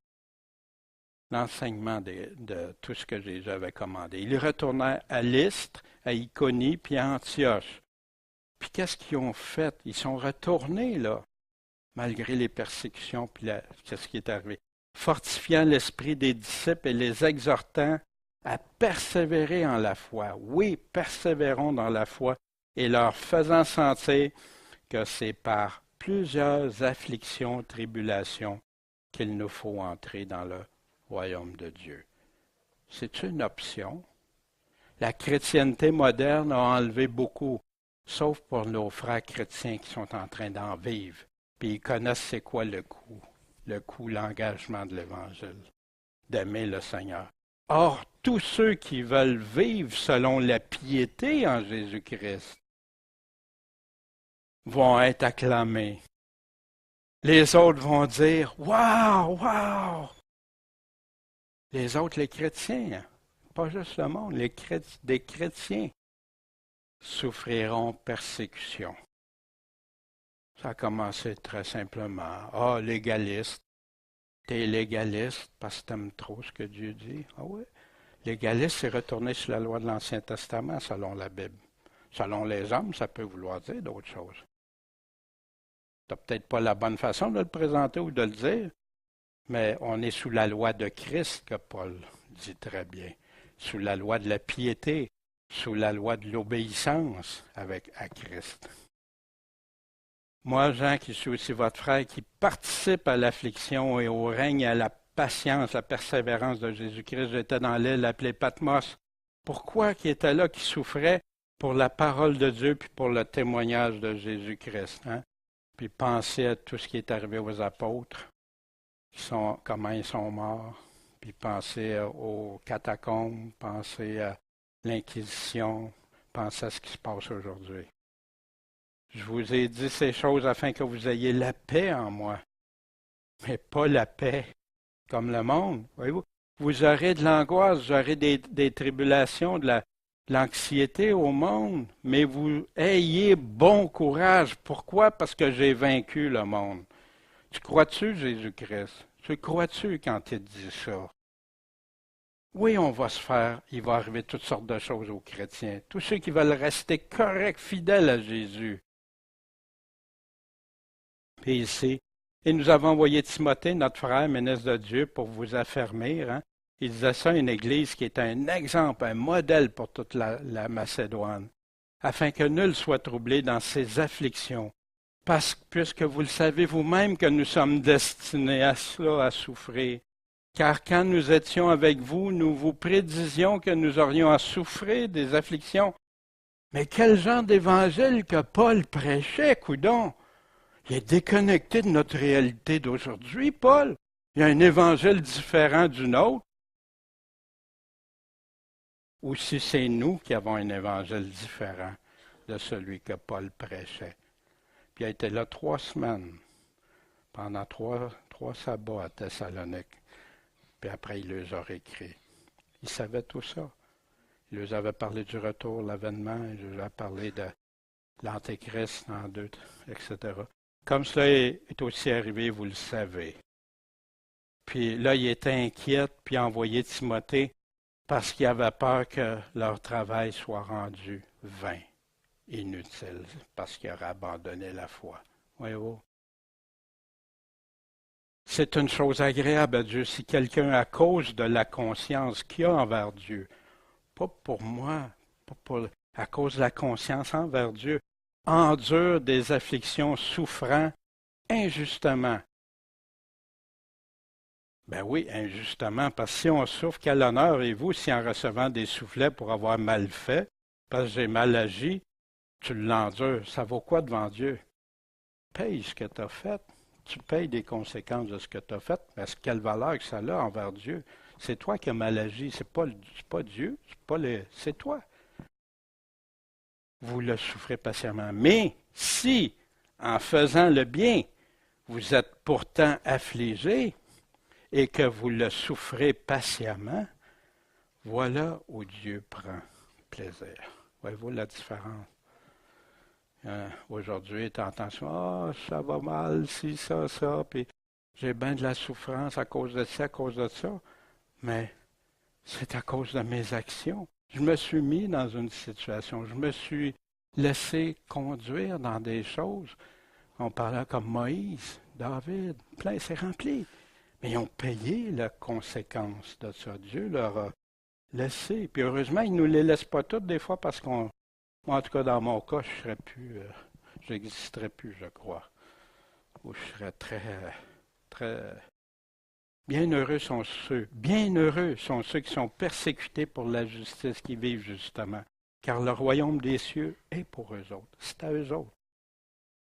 l'enseignement de tout ce que Jésus avait commandé. Ils retournèrent à Lystre, à Iconie, puis à Antioche. Puis qu'est-ce qu'ils ont fait? Ils sont retournés, là, malgré les persécutions, puis qu'est-ce qui est arrivé? Fortifiant l'esprit des disciples et les exhortant à persévérer en la foi. Oui, persévérons dans la foi, et leur faisant sentir que c'est par plusieurs afflictions, tribulations, qu'il nous faut entrer dans le royaume de Dieu. C'est une option. La chrétienté moderne a enlevé beaucoup, sauf pour nos frères chrétiens qui sont en train d'en vivre. Puis ils connaissent c'est quoi le coût, l'engagement de l'Évangile, d'aimer le Seigneur. Or, tous ceux qui veulent vivre selon la piété en Jésus-Christ vont être acclamés. Les autres vont dire « Wow, wow! Les autres, les chrétiens, pas juste le monde, des chrétiens souffriront persécution. Ça a commencé très simplement. Ah, légaliste. T'es légaliste parce que t'aimes trop ce que Dieu dit. Ah oui. Légaliste, c'est retourner sur la loi de l'Ancien Testament selon la Bible. Selon les hommes, ça peut vouloir dire d'autres choses. T'as peut-être pas la bonne façon de le présenter ou de le dire, mais on est sous la loi de Christ, que Paul dit très bien. Sous la loi de la piété, sous la loi de l'obéissance à Christ. Moi, Jean, qui suis aussi votre frère, qui participe à l'affliction et au règne et à la patience, la persévérance de Jésus-Christ, j'étais dans l'île appelée Patmos. Pourquoi qui était là, qui souffrait pour la parole de Dieu puis pour le témoignage de Jésus-Christ, hein? Puis pensez à tout ce qui est arrivé aux apôtres, comment ils sont morts, puis pensez aux catacombes, pensez à l'Inquisition, pensez à ce qui se passe aujourd'hui. Je vous ai dit ces choses afin que vous ayez la paix en moi, mais pas la paix comme le monde. Voyez-vous? Vous aurez de l'angoisse, vous aurez des tribulations, de l'anxiété au monde, mais vous ayez bon courage. Pourquoi? Parce que j'ai vaincu le monde. Tu crois-tu, Jésus-Christ? Tu crois-tu quand il dit ça? Oui, il va arriver toutes sortes de choses aux chrétiens. Tous ceux qui veulent rester corrects, fidèles à Jésus. Puis ici, et nous avons envoyé Timothée, notre frère, ministre de Dieu, pour vous affermir. Hein? Il disait ça, une église qui est un exemple, un modèle pour toute la Macédoine, afin que nul soit troublé dans ses afflictions, puisque vous le savez vous-même que nous sommes destinés à cela, à souffrir. Car quand nous étions avec vous, nous vous prédisions que nous aurions à souffrir des afflictions. Mais quel genre d'évangile que Paul prêchait, coudon! Il est déconnecté de notre réalité d'aujourd'hui, Paul. Il y a un évangile différent du nôtre. Ou si c'est nous qui avons un évangile différent de celui que Paul prêchait. Puis il a été là 3 semaines, pendant trois sabbats à Thessalonique. Puis après, il les a réécrits. Il savait tout ça. Il leur avait parlé du retour, l'avènement, il leur a parlé de l'Antéchrist en deux, etc. Comme cela est aussi arrivé, vous le savez. Puis là, il était inquiet, puis a envoyé Timothée parce qu'il avait peur que leur travail soit rendu vain, inutile, parce qu'il aurait abandonné la foi. Voyez-vous? C'est une chose agréable à Dieu si quelqu'un, à cause de la conscience qu'il a envers Dieu, pas pour moi, à cause de la conscience envers Dieu, endure des afflictions souffrant injustement. Ben oui, injustement, parce que si on souffre, quel honneur et vous si en recevant des soufflets pour avoir mal fait, parce que j'ai mal agi, tu l'endures. Ça vaut quoi devant Dieu? Paye ce que tu as fait. Tu payes des conséquences de ce que tu as fait, mais quelle valeur que ça a envers Dieu? C'est toi qui as mal agi, c'est pas Dieu, c'est toi. Vous le souffrez patiemment. Mais si, en faisant le bien, vous êtes pourtant affligé et que vous le souffrez patiemment, voilà où Dieu prend plaisir. Voyez-vous la différence? Aujourd'hui, tu entends ça, ça va mal, si, ça, puis j'ai bien de la souffrance à cause de ça, à cause de ça. Mais c'est à cause de mes actions. Je me suis mis dans une situation, je me suis laissé conduire dans des choses. On parlait comme Moïse, David, plein, c'est rempli. Mais ils ont payé la conséquence de ça. Dieu leur a laissé. Puis heureusement, il ne nous les laisse pas toutes des fois parce moi, en tout cas, dans mon cas, je n'existerais plus, je crois. Ou je serais très... Bienheureux sont ceux qui sont persécutés pour la justice, qui vivent justement. Car le royaume des cieux est pour eux autres. C'est à eux autres.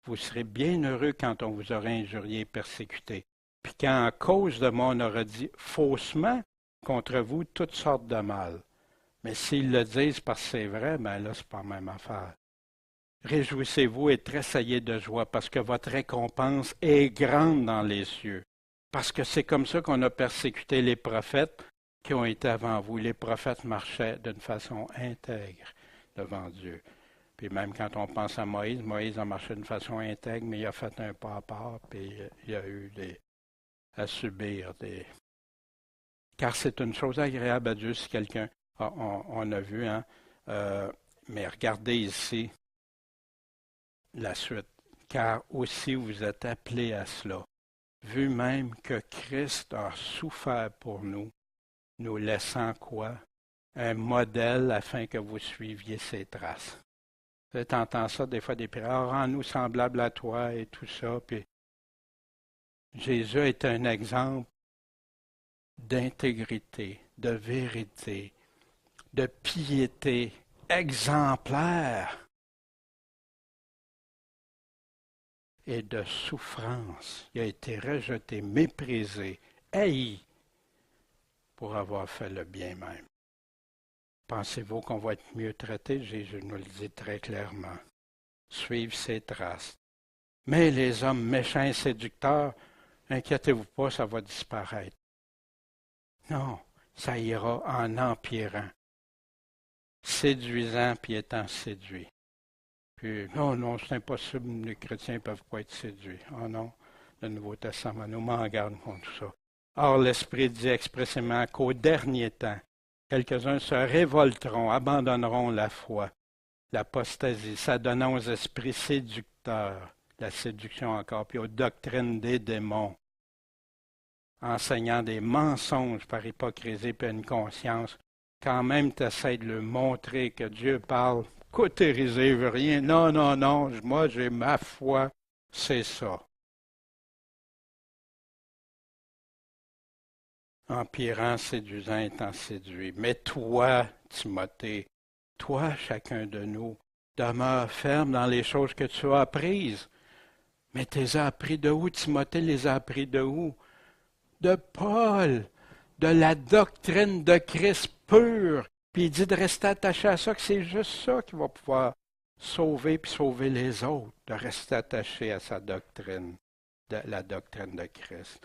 Vous serez bienheureux quand on vous aura injurié et persécuté. Puis quand, à cause de moi, on aura dit faussement contre vous toutes sortes de mal. Mais s'ils le disent parce que c'est vrai, ben là, c'est pas la même affaire. Réjouissez-vous et tressaillez de joie parce que votre récompense est grande dans les cieux. Parce que c'est comme ça qu'on a persécuté les prophètes qui ont été avant vous. Les prophètes marchaient d'une façon intègre devant Dieu. Puis même quand on pense à Moïse, Moïse a marché d'une façon intègre, mais il a fait un pas à part, puis il a eu à subir des... Car c'est une chose agréable à Dieu si quelqu'un... on a vu, hein? Mais regardez ici la suite. Car aussi vous êtes appelés à cela, vu même que Christ a souffert pour nous, nous laissant quoi? Un modèle afin que vous suiviez ses traces. Tu entends ça des fois des prières, rends-nous semblables à toi et tout ça. Puis Jésus est un exemple d'intégrité, de vérité, de piété exemplaire et de souffrance. Il a été rejeté, méprisé, haï pour avoir fait le bien même. Pensez-vous qu'on va être mieux traité? Jésus nous le dit très clairement. Suivre ses traces. Mais les hommes méchants et séducteurs, inquiétez-vous pas, ça va disparaître. Non, ça ira en empirant, séduisant puis étant séduit. Puis, non, c'est impossible, les chrétiens ne peuvent pas être séduits. Oh non, le Nouveau Testament nous met en garde contre ça. Or, l'Esprit dit expressément qu'au dernier temps, quelques-uns se révolteront, abandonneront la foi, l'apostasie, s'adonnant aux esprits séducteurs, la séduction encore, puis aux doctrines des démons, enseignant des mensonges par hypocrisie puis une conscience. Quand même, tu essaies de leur montrer que Dieu parle, cautériser veut rien. Non, moi j'ai ma foi, c'est ça. Empirant, séduisant, étant séduit. Mais toi, Timothée, toi, chacun de nous, demeure ferme dans les choses que tu as apprises. Mais tu les as appris de où? Timothée les a appris de où? De Paul, de la doctrine de Christ pure. Puis il dit de rester attaché à ça, que c'est juste ça qui va pouvoir sauver puis sauver les autres, de rester attaché à sa doctrine, la doctrine de Christ.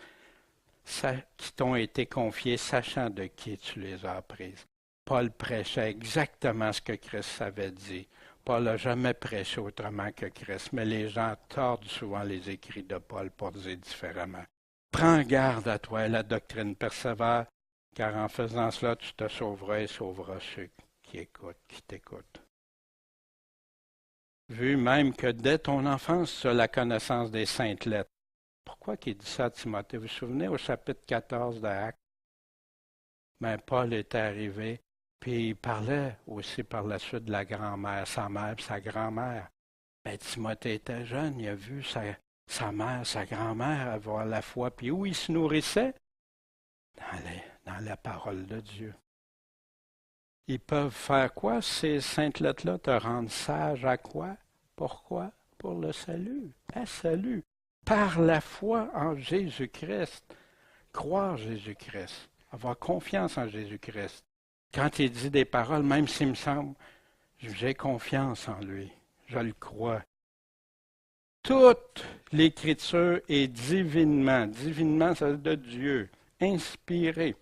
Ça, qui t'ont été confiés, sachant de qui tu les as apprises. Paul prêchait exactement ce que Christ avait dit. Paul n'a jamais prêché autrement que Christ, mais les gens tordent souvent les écrits de Paul pour dire différemment. Prends garde à toi, la doctrine persévère, car en faisant cela, tu te sauveras et sauveras ceux qui écoutent, qui t'écoutent. Vu même que dès ton enfance, tu as la connaissance des saintes lettres. Pourquoi qu'il dit ça à Timothée? Vous vous souvenez au chapitre 14 d'Actes? Ben, Paul était arrivé, puis il parlait aussi par la suite de la grand-mère, sa mère et sa grand-mère. Ben, Timothée était jeune, il a vu sa mère, sa grand-mère avoir la foi, puis où il se nourrissait? Dans la parole de Dieu. Ils peuvent faire quoi, ces saintes lettres-là? Te rendre sage à quoi? Pourquoi? Pour le salut. Un salut. Par la foi en Jésus-Christ. Croire Jésus-Christ. Avoir confiance en Jésus-Christ. Quand il dit des paroles, même s'il me semble, j'ai confiance en lui. Je le crois. Toute l'Écriture est divinement, ça veut dire de Dieu, inspirée,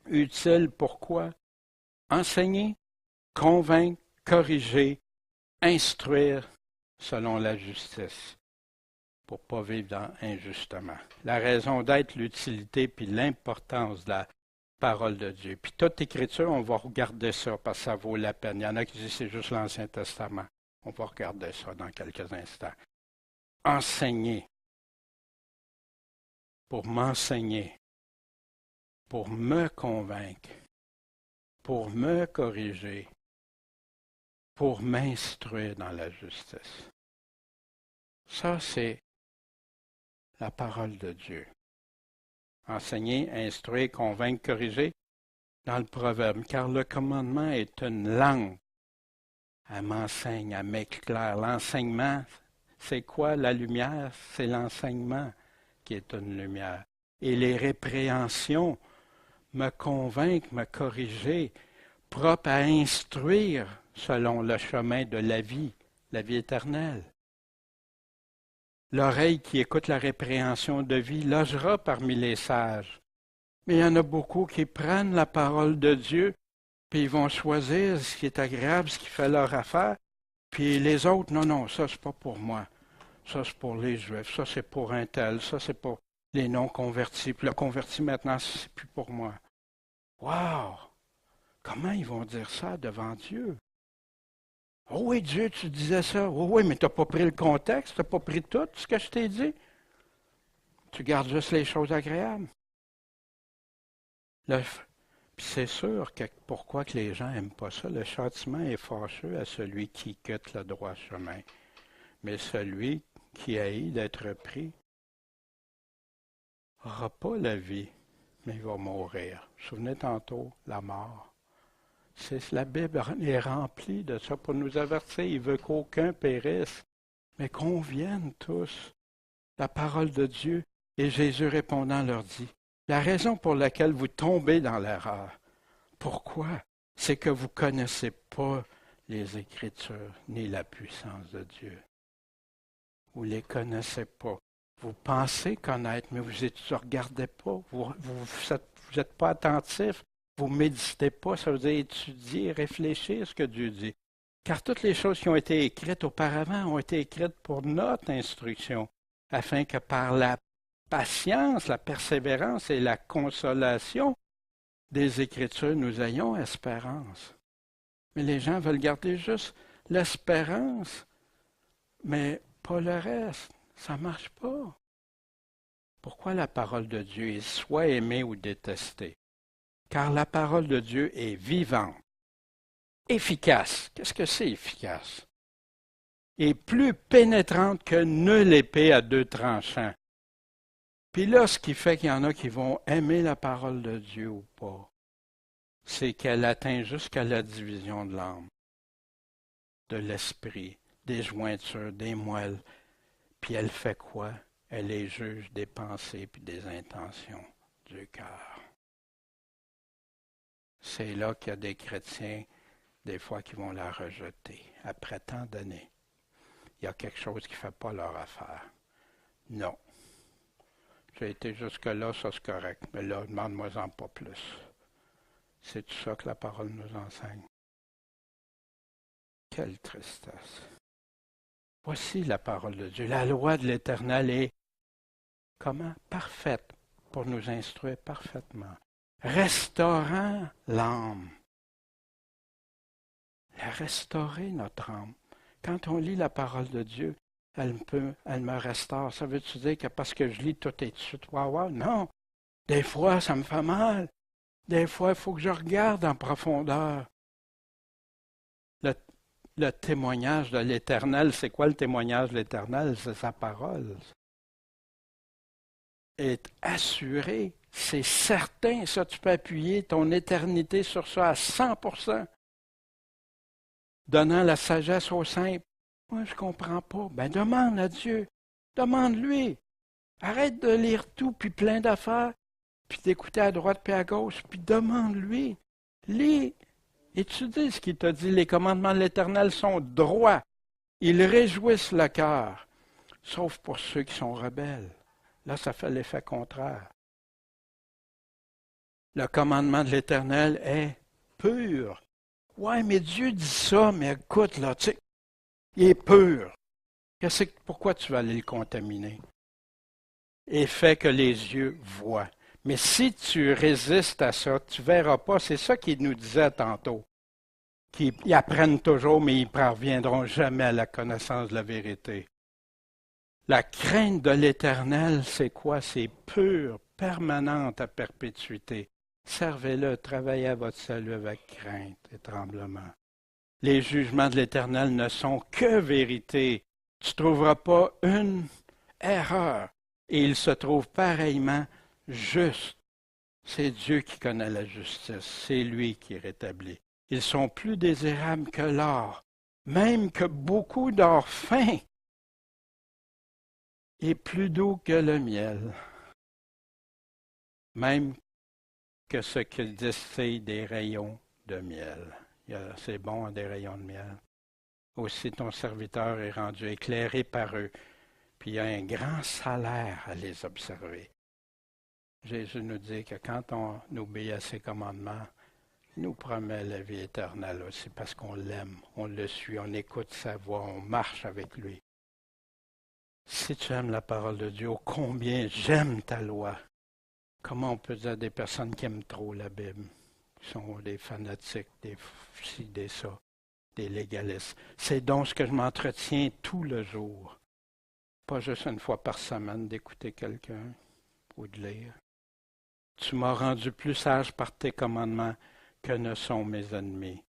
utile pour quoi? Enseigner, convaincre, corriger, instruire selon la justice, pour ne pas vivre injustement. La raison d'être, l'utilité puis l'importance de la parole de Dieu. Puis toute Écriture, on va regarder ça parce que ça vaut la peine. Il y en a qui disent que c'est juste l'Ancien Testament. On va regarder ça dans quelques instants. Enseigner, pour m'enseigner, pour me convaincre, pour me corriger, pour m'instruire dans la justice. Ça, c'est la parole de Dieu. Enseigner, instruire, convaincre, corriger dans le proverbe, car le commandement est une langue. Elle m'enseigne, elle m'éclaire. L'enseignement, c'est quoi la lumière? C'est l'enseignement qui est une lumière. Et les répréhensions me convaincre, me corriger, propre à instruire selon le chemin de la vie éternelle. L'oreille qui écoute la répréhension de vie logera parmi les sages, Mais il y en a beaucoup qui prennent la parole de Dieu, puis ils vont choisir ce qui est agréable, ce qui fait leur affaire, puis les autres, non, non, ça c'est pas pour moi. Ça c'est pour les Juifs, ça c'est pour un tel, ça c'est pour les non-convertis. Puis le converti maintenant, c'est plus pour moi. Wow! Comment ils vont dire ça devant Dieu? Oh oui, Dieu, tu disais ça. Oh oui, mais tu n'as pas pris le contexte, tu n'as pas pris tout ce que je t'ai dit. Tu gardes juste les choses agréables. Puis c'est sûr que pourquoi que les gens n'aiment pas ça, le châtiment est fâcheux à celui qui quitte le droit chemin. Mais celui qui haït d'être pris n'aura pas la vie, mais il va mourir. Vous vous souvenez tantôt, la mort. La Bible est remplie de ça pour nous avertir. Il veut qu'aucun périsse, mais qu'on vienne tous. La parole de Dieu. Et Jésus répondant leur dit, la raison pour laquelle vous tombez dans l'erreur, pourquoi? C'est que vous ne connaissez pas les Écritures ni la puissance de Dieu. Vous ne les connaissez pas. Vous pensez connaître, mais vous ne regardez pas. Vous n'êtes pas attentif. Vous ne méditez pas, ça veut dire étudier, réfléchir à ce que Dieu dit. Car toutes les choses qui ont été écrites auparavant ont été écrites pour notre instruction, afin que par la patience, la persévérance et la consolation des Écritures, nous ayons espérance. Mais les gens veulent garder juste l'espérance, mais pas le reste. Ça ne marche pas. Pourquoi la parole de Dieu est soit aimée ou détestée? Car la parole de Dieu est vivante, efficace. Qu'est-ce que c'est efficace? Et plus pénétrante que nulle épée à deux tranchants. Puis là, ce qui fait qu'il y en a qui vont aimer la parole de Dieu ou pas, c'est qu'elle atteint jusqu'à la division de l'âme, de l'esprit, des jointures, des moelles. Puis elle fait quoi? Elle est juge des pensées puis des intentions du cœur. C'est là qu'il y a des chrétiens, des fois, qui vont la rejeter après tant d'années. Il y a quelque chose qui ne fait pas leur affaire. Non. J'ai été jusque-là, ça c'est correct, mais là, demande-moi-en pas plus. C'est tout ça que la parole nous enseigne. Quelle tristesse. Voici la parole de Dieu. La loi de l'Éternel est comment? Parfaite pour nous instruire parfaitement. Restaurant l'âme. La restaurer, notre âme. Quand on lit la parole de Dieu, elle me restaure. Ça veut-tu dire que parce que je lis tout est de suite, waouh, non. Des fois, ça me fait mal. Des fois, il faut que je regarde en profondeur. Le témoignage de l'Éternel, c'est quoi le témoignage de l'Éternel? C'est sa parole. Est assuré, c'est certain, ça tu peux appuyer ton éternité sur ça à 100%. Donnant la sagesse aux simples. Moi, je ne comprends pas. Ben, demande à Dieu. Demande-lui. Arrête de lire tout, puis plein d'affaires, puis d'écouter à droite puis à gauche, puis demande-lui. Lis. Étudie ce qu'il t'a dit. Les commandements de l'Éternel sont droits. Ils réjouissent le cœur, sauf pour ceux qui sont rebelles. Là, ça fait l'effet contraire. Le commandement de l'Éternel est pur. Ouais, mais Dieu dit ça, mais écoute, là, tu sais, il est pur. Pourquoi tu vas aller le contaminer? Et fait que les yeux voient. Mais si tu résistes à ça, tu ne verras pas. C'est ça qu'il nous disait tantôt. Qu'ils apprennent toujours, mais ils ne parviendront jamais à la connaissance de la vérité. La crainte de l'Éternel, c'est quoi? C'est pur, permanente à perpétuité. Servez-le, travaillez à votre salut avec crainte et tremblement. Les jugements de l'Éternel ne sont que vérité. Tu ne trouveras pas une erreur. Et il se trouve pareillement juste. C'est Dieu qui connaît la justice. C'est lui qui rétablit. Ils sont plus désirables que l'or, même que beaucoup d'or fin, et plus doux que le miel, même que ce qu'ils distillent des rayons de miel. C'est bon, des rayons de miel. Aussi ton serviteur est rendu éclairé par eux, puis il y a un grand salaire à les observer. Jésus nous dit que quand on obéit à ses commandements, il nous promet la vie éternelle aussi parce qu'on l'aime, on le suit, on écoute sa voix, on marche avec lui. Si tu aimes la parole de Dieu, combien j'aime ta loi. Comment on peut dire des personnes qui aiment trop la Bible, qui sont des fanatiques, des ci, des ça, des légalistes. C'est donc ce que je m'entretiens tout le jour. Pas juste une fois par semaine d'écouter quelqu'un ou de lire. Tu m'as rendu plus sage par tes commandements que ne sont mes ennemis.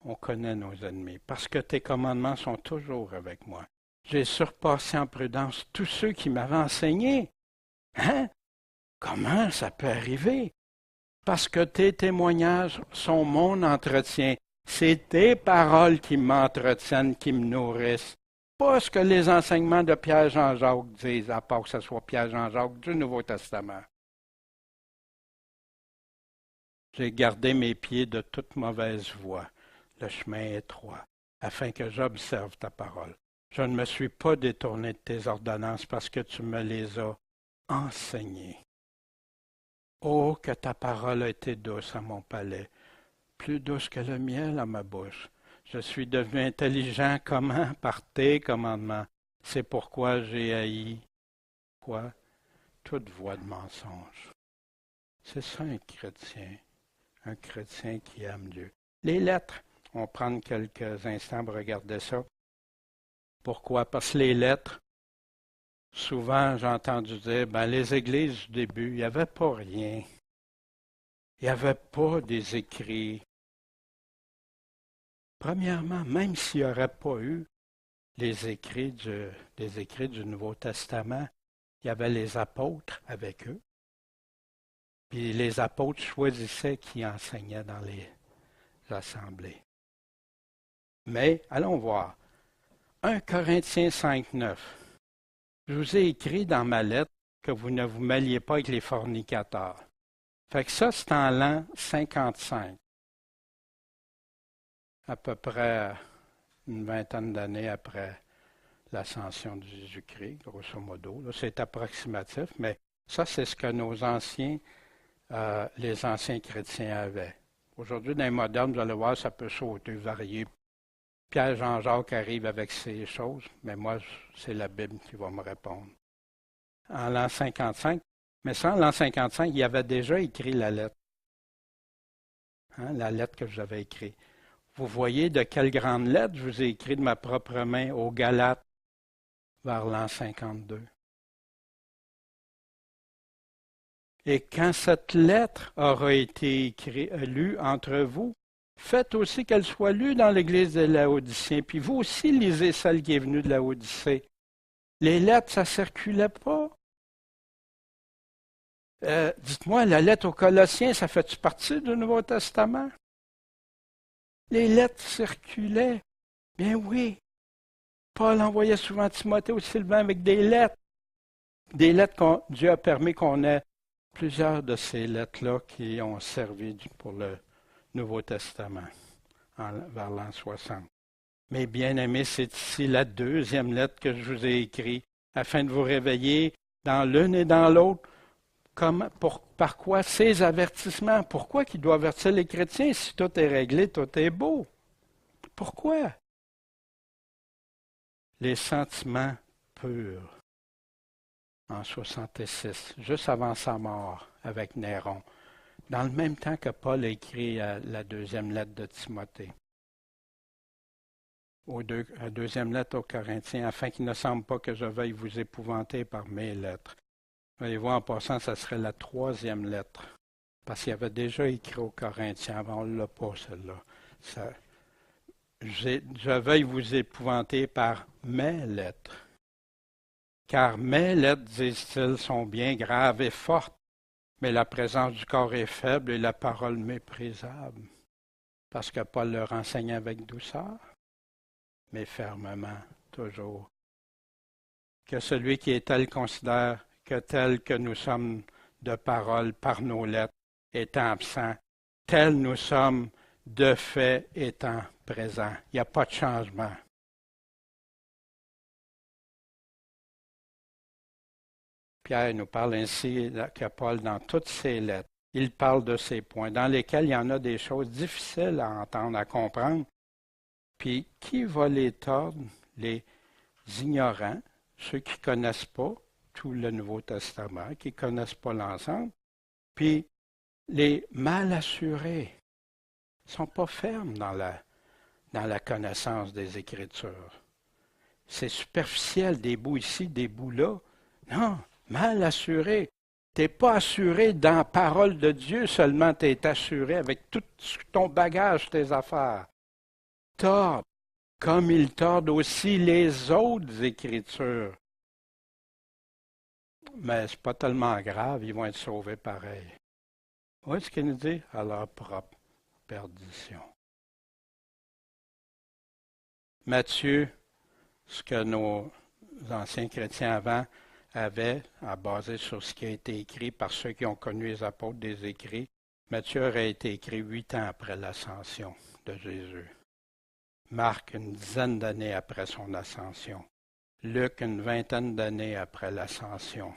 On connaît nos ennemis, parce que tes commandements sont toujours avec moi. J'ai surpassé en prudence tous ceux qui m'avaient enseigné. Hein? Comment ça peut arriver? Parce que tes témoignages sont mon entretien. C'est tes paroles qui m'entretiennent, qui me nourrissent. Pas ce que les enseignements de Pierre-Jean-Jacques disent, à part que ce soit Pierre-Jean-Jacques du Nouveau Testament. J'ai gardé mes pieds de toute mauvaise voie, le chemin étroit, afin que j'observe ta parole. Je ne me suis pas détourné de tes ordonnances parce que tu me les as enseignées. Oh, que ta parole a été douce à mon palais, plus douce que le miel à ma bouche. Je suis devenu intelligent comment? Par tes commandements. C'est pourquoi j'ai haï, quoi? Toute voie de mensonge. C'est ça un chrétien qui aime Dieu. Les lettres, on va prendre quelques instants pour regarder ça. Pourquoi? Parce que les lettres, souvent j'ai entendu dire, les églises du début, il n'y avait pas rien. Il n'y avait pas des écrits. Premièrement, même s'il n'y aurait pas eu les écrits du Nouveau Testament, il y avait les apôtres avec eux. Puis les apôtres choisissaient qui enseignait dans les assemblées. Mais, allons voir. 1 Corinthiens 5, 9. Je vous ai écrit dans ma lettre que vous ne vous mêliez pas avec les fornicateurs. Fait que ça, c'est en l'an 55. À peu près une vingtaine d'années après l'ascension de Jésus-Christ, grosso modo. Là, c'est approximatif, mais ça, c'est ce que nos anciens, les anciens chrétiens avaient. Aujourd'hui, dans les modernes, vous allez voir, ça peut sauter, varier. Pierre-Jean-Jacques arrive avec ces choses, mais moi, c'est la Bible qui va me répondre. En l'an 55, mais ça, en l'an 55, il avait déjà écrit la lettre. Hein, la lettre que j'avais écrite. Vous voyez de quelle grande lettre je vous ai écrit de ma propre main aux Galates vers l'an 52. Et quand cette lettre aura été lue entre vous, faites aussi qu'elle soit lue dans l'église de Laodicien. Puis vous aussi, lisez celle qui est venue de Laodicée. Les lettres, ça ne circulait pas. Dites-moi, la lettre aux Colossiens, ça fait-tu partie du Nouveau Testament? Les lettres circulaient. Bien oui. Paul envoyait souvent Timothée ou Sylvain avec des lettres. Des lettres que Dieu a permis qu'on ait plusieurs de ces lettres-là qui ont servi pour le Nouveau Testament vers l'an 60. Mes bien-aimés, c'est ici la deuxième lettre que je vous ai écrite, afin de vous réveiller dans l'une et dans l'autre. Par quoi? Ces avertissements. Pourquoi qu'il doit avertir les chrétiens si tout est réglé, tout est beau? Pourquoi? Les sentiments purs en 66, juste avant sa mort avec Néron, dans le même temps que Paul a écrit la deuxième lettre de Timothée. La deuxième lettre aux Corinthiens, afin qu'il ne semble pas que je veuille vous épouvanter par mes lettres. Voyez-vous, en passant, ça serait la troisième lettre. Parce qu'il avait déjà écrit aux Corinthiens, avant on ne l'a pas, celle-là. Je veuille vous épouvanter par mes lettres. Car mes lettres, disent-ils, sont bien graves et fortes, mais la présence du corps est faible et la parole méprisable. Parce que Paul leur enseignait avec douceur, mais fermement, toujours. Que celui qui est tel considère que tel que nous sommes de parole par nos lettres, étant absents, tel nous sommes de fait étant présents. Il n'y a pas de changement. Pierre nous parle ainsi que Paul dans toutes ses lettres. Il parle de ces points, dans lesquels il y en a des choses difficiles à entendre, à comprendre. Puis, qui va les tordre? Les ignorants, ceux qui ne connaissent pas tout le Nouveau Testament, qui ne connaissent pas l'ensemble. Puis, les mal assurés ne sont pas fermes dans la connaissance des Écritures. C'est superficiel, des bouts ici, des bouts là. Non, mal assuré. Tu n'es pas assuré dans la parole de Dieu, seulement tu es assuré avec tout ton bagage, tes affaires. Tord, comme il tord aussi les autres Écritures. Mais ce n'est pas tellement grave, ils vont être sauvés pareil. Où est-ce qu'il nous dit? À leur propre perdition. Matthieu, ce que nos anciens chrétiens avant avaient, à baser sur ce qui a été écrit par ceux qui ont connu les apôtres des écrits, Matthieu aurait été écrit 8 ans après l'ascension de Jésus. Marc, une dizaine d'années après son ascension. Luc, une vingtaine d'années après l'ascension.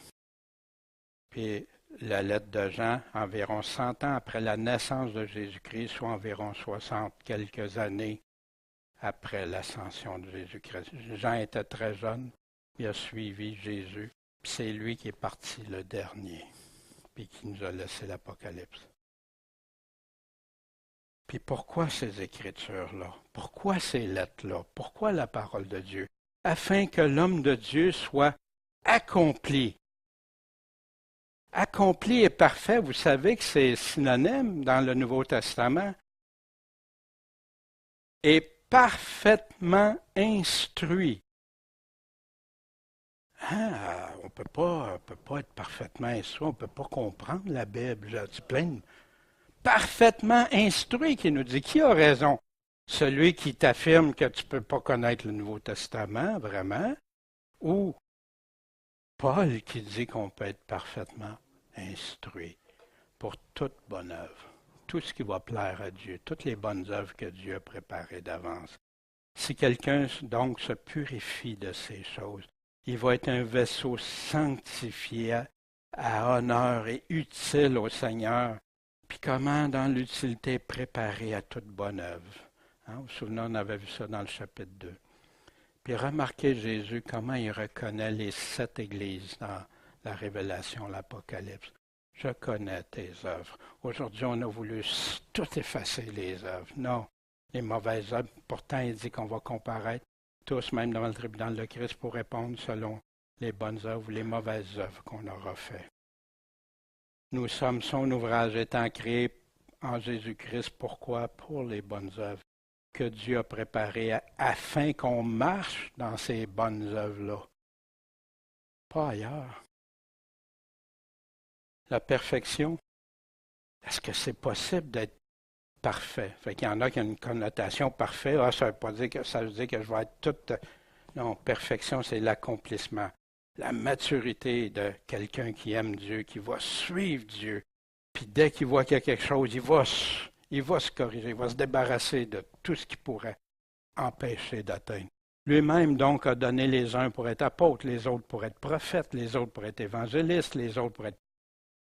Puis la lettre de Jean, environ 100 ans après la naissance de Jésus-Christ, soit environ 60 quelques années après l'ascension de Jésus-Christ. Jean était très jeune, il a suivi Jésus, puis c'est lui qui est parti le dernier, puis qui nous a laissé l'Apocalypse. Puis pourquoi ces Écritures-là? Pourquoi ces lettres-là? Pourquoi la parole de Dieu? Afin que l'homme de Dieu soit accompli. Accompli et parfait, vous savez que c'est synonyme dans le Nouveau Testament. Et parfaitement instruit. On ne peut pas être parfaitement instruit, on ne peut pas comprendre la Bible. J'ai plein de... Parfaitement instruit qui nous dit qui a raison. Celui qui t'affirme que tu ne peux pas connaître le Nouveau Testament, vraiment, ou Paul qui dit qu'on peut être parfaitement instruit pour toute bonne œuvre, tout ce qui va plaire à Dieu, toutes les bonnes œuvres que Dieu a préparées d'avance. Si quelqu'un donc se purifie de ces choses, il va être un vaisseau sanctifié à honneur et utile au Seigneur. Puis comment dans l'utilité préparé à toute bonne œuvre. Vous vous souvenez, on avait vu ça dans le chapitre 2. Puis remarquez Jésus, comment il reconnaît les 7 églises dans la Révélation, l'Apocalypse. Je connais tes œuvres. Aujourd'hui, on a voulu tout effacer les œuvres. Non, les mauvaises œuvres. Pourtant, il dit qu'on va comparaître tous, même devant le tribunal de Christ, pour répondre selon les bonnes œuvres ou les mauvaises œuvres qu'on aura faites. Nous sommes son ouvrage étant créé en Jésus-Christ. Pourquoi? Pour les bonnes œuvres que Dieu a préparées afin qu'on marche dans ces bonnes œuvres-là. Pas ailleurs. La perfection, est-ce que c'est possible d'être parfait? Fait qu'il y en a qui ont une connotation parfait. Ça veut dire que je vais être toute... Non, perfection, c'est l'accomplissement. La maturité de quelqu'un qui aime Dieu, qui va suivre Dieu. Puis dès qu'il voit qu'il y a quelque chose, il va se corriger, il va se débarrasser de tout ce qui pourrait empêcher d'atteindre. Lui-même, donc, a donné les uns pour être apôtres, les autres pour être prophètes, les autres pour être évangélistes, les autres pour être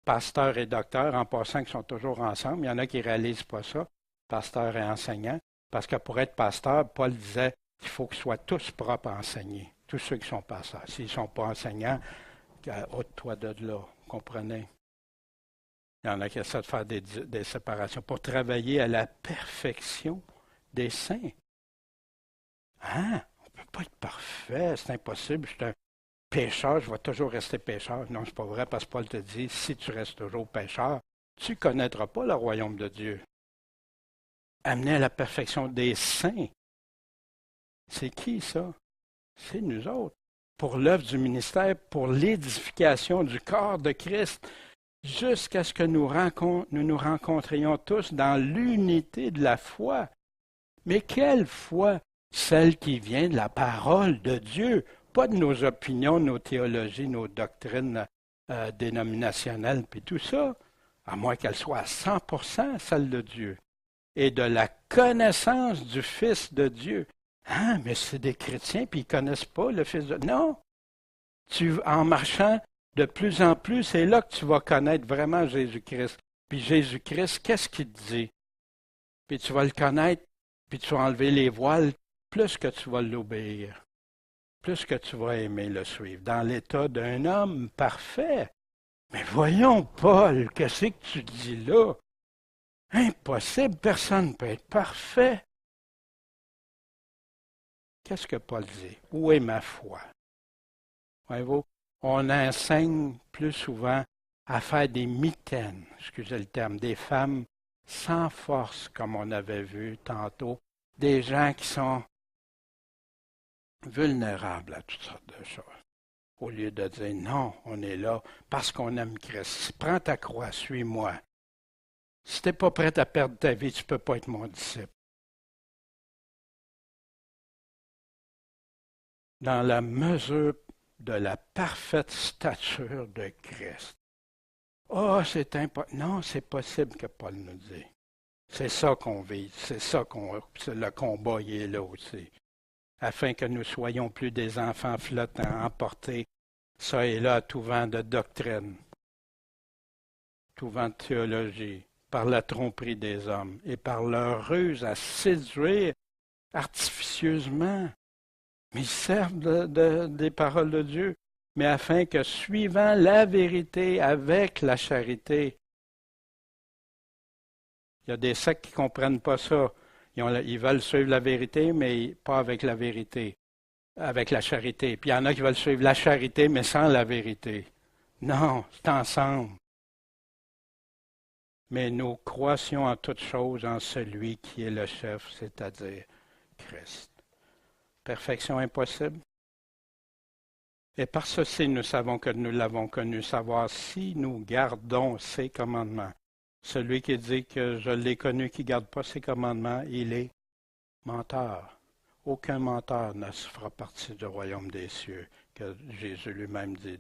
pasteurs et docteurs, en passant qu'ils sont toujours ensemble. Il y en a qui ne réalisent pas ça, pasteurs et enseignants, parce que pour être pasteur, Paul disait qu'il faut qu'ils soient tous propres à enseigner. Tous ceux qui sont pasteurs. S'ils ne sont pas enseignants, ôte-toi de là. Vous comprenez? Il y en a qui essaient de faire des séparations pour travailler à la perfection des saints. On ne peut pas être parfait, c'est impossible. Je suis un pécheur, je vais toujours rester pécheur. Non, ce n'est pas vrai, parce que Paul te dit, si tu restes toujours pécheur, tu ne connaîtras pas le royaume de Dieu. Amener à la perfection des saints. C'est qui ça? C'est nous autres. Pour l'œuvre du ministère, pour l'édification du corps de Christ, jusqu'à ce que nous nous rencontrions tous dans l'unité de la foi. Mais quelle foi? Celle qui vient de la parole de Dieu, pas de nos opinions, nos théologies, nos doctrines dénominationnelles, puis tout ça, à moins qu'elle soit à 100% celle de Dieu, et de la connaissance du Fils de Dieu. Mais c'est des chrétiens, puis ils ne connaissent pas le Fils de Dieu. Non! En marchant De plus en plus, c'est là que tu vas connaître vraiment Jésus-Christ. Puis Jésus-Christ, qu'est-ce qu'il te dit? Puis tu vas le connaître, puis tu vas enlever les voiles, plus que tu vas l'obéir, plus que tu vas aimer le suivre, dans l'état d'un homme parfait. Mais voyons, Paul, qu'est-ce que tu dis là? Impossible, personne ne peut être parfait. Qu'est-ce que Paul dit? Où est ma foi? Voyez-vous, on enseigne plus souvent à faire des mitaines, excusez le terme, des femmes sans force, comme on avait vu tantôt, des gens qui sont vulnérables à toutes sortes de choses. Au lieu de dire non, on est là parce qu'on aime Christ. Prends ta croix, suis-moi. Si tu n'es pas prêt à perdre ta vie, tu ne peux pas être mon disciple. Dans la mesure de la parfaite stature de Christ. Oh, c'est impossible. Non, c'est possible que Paul nous dit. C'est ça qu'on vise, c'est le combat, il est là aussi. Afin que nous soyons plus des enfants flottants, emportés, ça et là, à tout vent de doctrine, tout vent de théologie, par la tromperie des hommes et par leur ruse à séduire artificieusement. Mais ils servent des paroles de Dieu, mais afin que, suivant la vérité avec la charité, il y a des sectes qui ne comprennent pas ça. Ils veulent suivre la vérité, mais pas avec la vérité, avec la charité. Puis il y en a qui veulent suivre la charité, mais sans la vérité. Non, c'est ensemble. Mais nous croissions en toutes choses en celui qui est le chef, c'est-à-dire Christ. Perfection impossible. Et par ceci, nous savons que nous l'avons connu, savoir si nous gardons ses commandements. Celui qui dit que je l'ai connu, qui ne garde pas ses commandements, il est menteur. Aucun menteur ne se fera partie du royaume des cieux, que Jésus lui-même dit.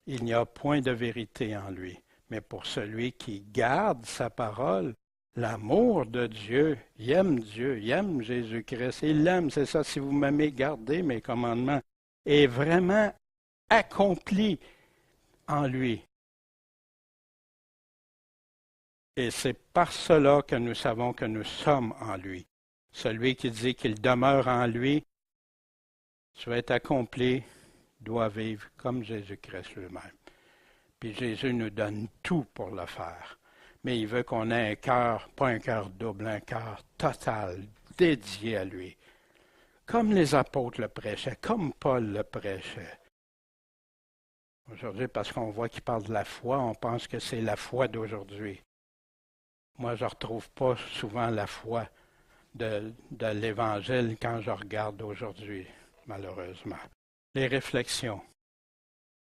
Il n'y a point de vérité en lui. Mais pour celui qui garde sa parole, l'amour de Dieu, il aime Jésus-Christ, il l'aime, c'est ça, si vous m'aimez, gardez mes commandements, est vraiment accompli en lui. Et c'est par cela que nous savons que nous sommes en lui. Celui qui dit qu'il demeure en lui, tu vas être accompli, doit vivre comme Jésus-Christ lui-même. Puis Jésus nous donne tout pour le faire. Mais il veut qu'on ait un cœur, pas un cœur double, un cœur total, dédié à lui. Comme les apôtres le prêchaient, comme Paul le prêchait. Aujourd'hui, parce qu'on voit qu'il parle de la foi, on pense que c'est la foi d'aujourd'hui. Moi, je ne retrouve pas souvent la foi de l'Évangile quand je regarde aujourd'hui, malheureusement. Les réflexions.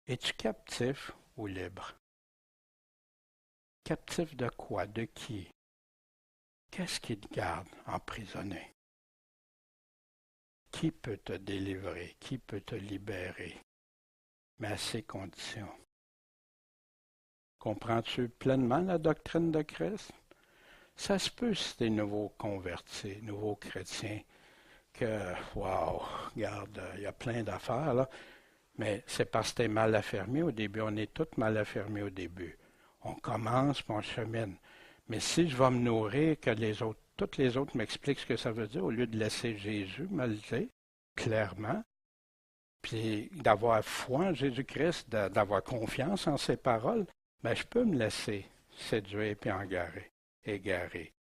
Es-tu captif ou libre? Captif de quoi? De qui? Qu'est-ce qui te garde emprisonné? Qui peut te délivrer? Qui peut te libérer? Mais à ces conditions. Comprends-tu pleinement la doctrine de Christ? Ça se peut si t'es nouveau converti, nouveau chrétien, que, wow, regarde, il y a plein d'affaires, là. Mais c'est parce que tu es mal affermé au début. On est tous mal affermés au début. On commence, puis on chemine. Mais si je vais me nourrir, que toutes les autres m'expliquent ce que ça veut dire, au lieu de laisser Jésus me le dire, clairement, puis d'avoir foi en Jésus-Christ, d'avoir confiance en ses paroles, ben je peux me laisser séduire puis égarer.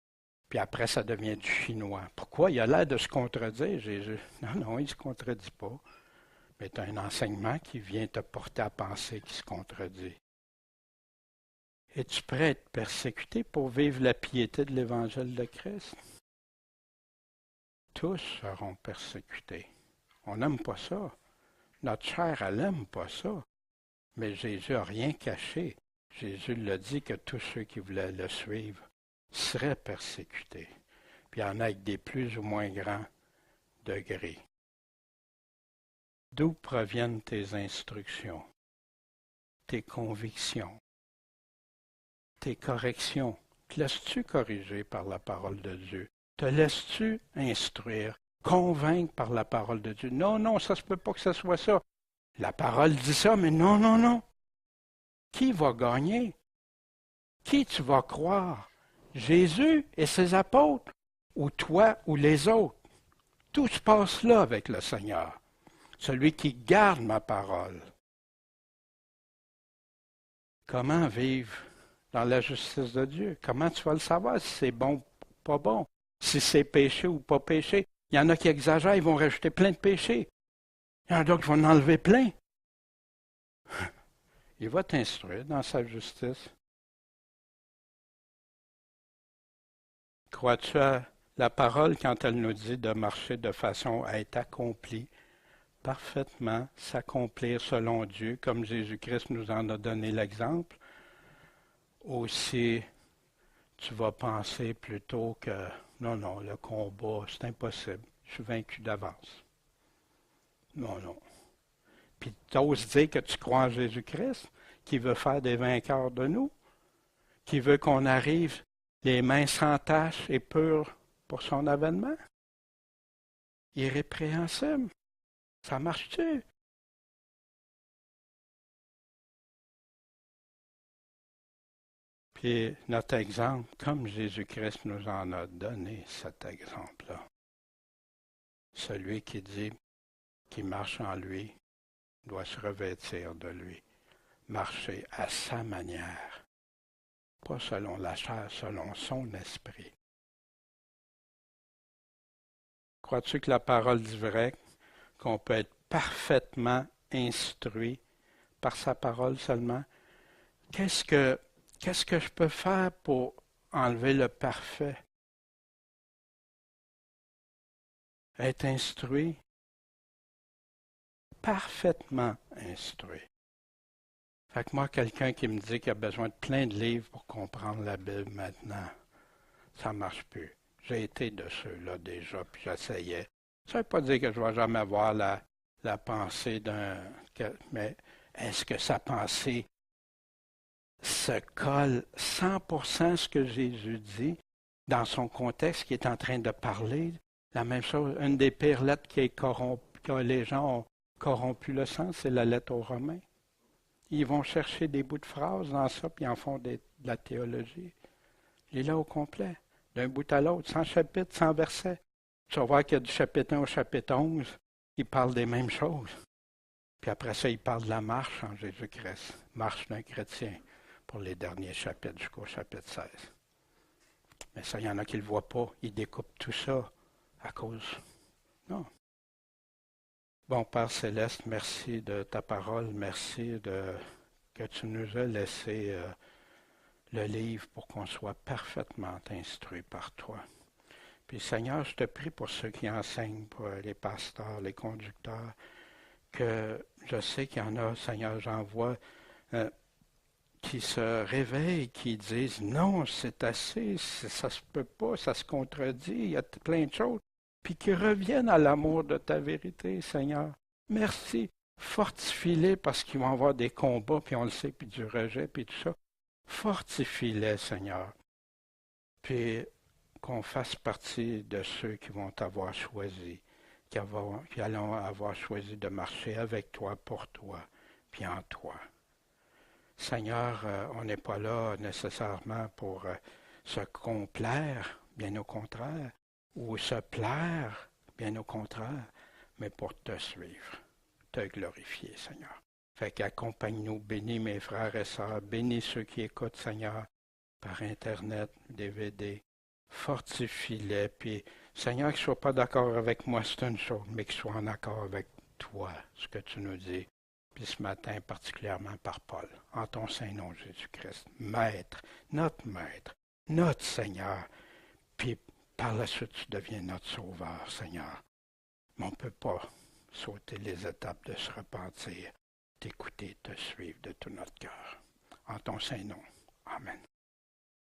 Puis après, ça devient du chinois. Pourquoi? Il a l'air de se contredire, Jésus. Non, il ne se contredit pas. Mais tu as un enseignement qui vient te porter à penser qui se contredit. Es-tu prêt à être persécuté pour vivre la piété de l'Évangile de Christ? Tous seront persécutés. On n'aime pas ça. Notre chair, elle n'aime pas ça. Mais Jésus n'a rien caché. Jésus l'a dit que tous ceux qui voulaient le suivre seraient persécutés. Puis il y en a avec des plus ou moins grands degrés. D'où proviennent tes instructions, tes convictions, tes corrections? Te laisses-tu corriger par la parole de Dieu? Te laisses-tu instruire, convaincre par la parole de Dieu? Non, ça se peut pas que ce soit ça. La parole dit ça, mais non. qui va gagner? Qui tu vas croire? Jésus et ses apôtres, ou toi ou les autres? Tout se passe là avec le Seigneur, celui qui garde ma parole. Comment vivre dans la justice de Dieu? Comment tu vas le savoir si c'est bon ou pas bon? Si c'est péché ou pas péché? Il y en a qui exagèrent, ils vont rajouter plein de péchés. Il y en a d'autres qui vont en enlever plein. Il va t'instruire dans sa justice. Crois-tu à la parole quand elle nous dit de marcher de façon à être accomplie, parfaitement, s'accomplir selon Dieu, comme Jésus-Christ nous en a donné l'exemple? Aussi, tu vas penser plutôt que non, le combat, c'est impossible, je suis vaincu d'avance. Non. Puis tu oses dire que tu crois en Jésus-Christ, qui veut faire des vainqueurs de nous, qui veut qu'on arrive les mains sans tache et pures pour son avènement? Irrépréhensible. Ça marche-tu? Puis notre exemple, comme Jésus-Christ nous en a donné cet exemple-là, celui qui marche en lui doit se revêtir de lui, marcher à sa manière, pas selon la chair, selon son esprit. Crois-tu que la parole dit vrai, qu'on peut être parfaitement instruit par sa parole seulement? Qu'est-ce que je peux faire pour enlever le parfait? Être instruit, parfaitement instruit. Fait que moi, quelqu'un qui me dit qu'il a besoin de plein de livres pour comprendre la Bible maintenant, ça ne marche plus. J'ai été de ceux-là déjà, puis j'essayais. Ça ne veut pas dire que je ne vais jamais avoir la pensée d'un... Mais est-ce que sa pensée se colle 100% à ce que Jésus dit dans son contexte qui est en train de parler? La même chose, une des pires lettres que les gens ont corrompu le sens, c'est la lettre aux Romains. Ils vont chercher des bouts de phrases dans ça, puis ils en font de la théologie. Il est là au complet, d'un bout à l'autre, sans chapitre, sans verset. Tu vas voir qu'il y a du chapitre 1 au chapitre 11, il parle des mêmes choses. Puis après ça, il parle de la marche en Jésus-Christ, marche d'un chrétien, pour les derniers chapitres jusqu'au chapitre 16. Mais ça, il y en a qui ne le voient pas. Ils découpent tout ça à cause. Non. Bon, Père Céleste, merci de ta parole. Merci que tu nous as laissé le livre pour qu'on soit parfaitement instruit par toi. Puis Seigneur, je te prie pour ceux qui enseignent, pour les pasteurs, les conducteurs, que je sais qu'il y en a, Seigneur, j'en vois, qui se réveillent, qui disent non, c'est assez, ça se peut pas, ça se contredit, il y a plein de choses, puis qui reviennent à l'amour de ta vérité, Seigneur. Merci, fortifie-les parce qu'ils vont avoir des combats, puis on le sait, puis du rejet, puis tout ça. Fortifie-les, Seigneur. Puis qu'on fasse partie de ceux qui vont t'avoir choisi, qui allons avoir choisi de marcher avec toi, pour toi, puis en toi. Seigneur, on n'est pas là nécessairement pour se complaire, bien au contraire, ou se plaire, bien au contraire, mais pour te suivre, te glorifier, Seigneur. Fait qu'accompagne-nous, bénis mes frères et sœurs, bénis ceux qui écoutent, Seigneur, par Internet, DVD, fortifie-les, puis Seigneur, qu'ils ne soient pas d'accord avec moi, c'est une chose, mais qu'ils soient en accord avec toi, ce que tu nous dis. Puis ce matin, particulièrement par Paul, en ton saint nom, Jésus-Christ, Maître, notre Seigneur, puis par la suite, tu deviens notre Sauveur, Seigneur. Mais on ne peut pas sauter les étapes de se repentir, t'écouter, te suivre de tout notre cœur. En ton saint nom. Amen.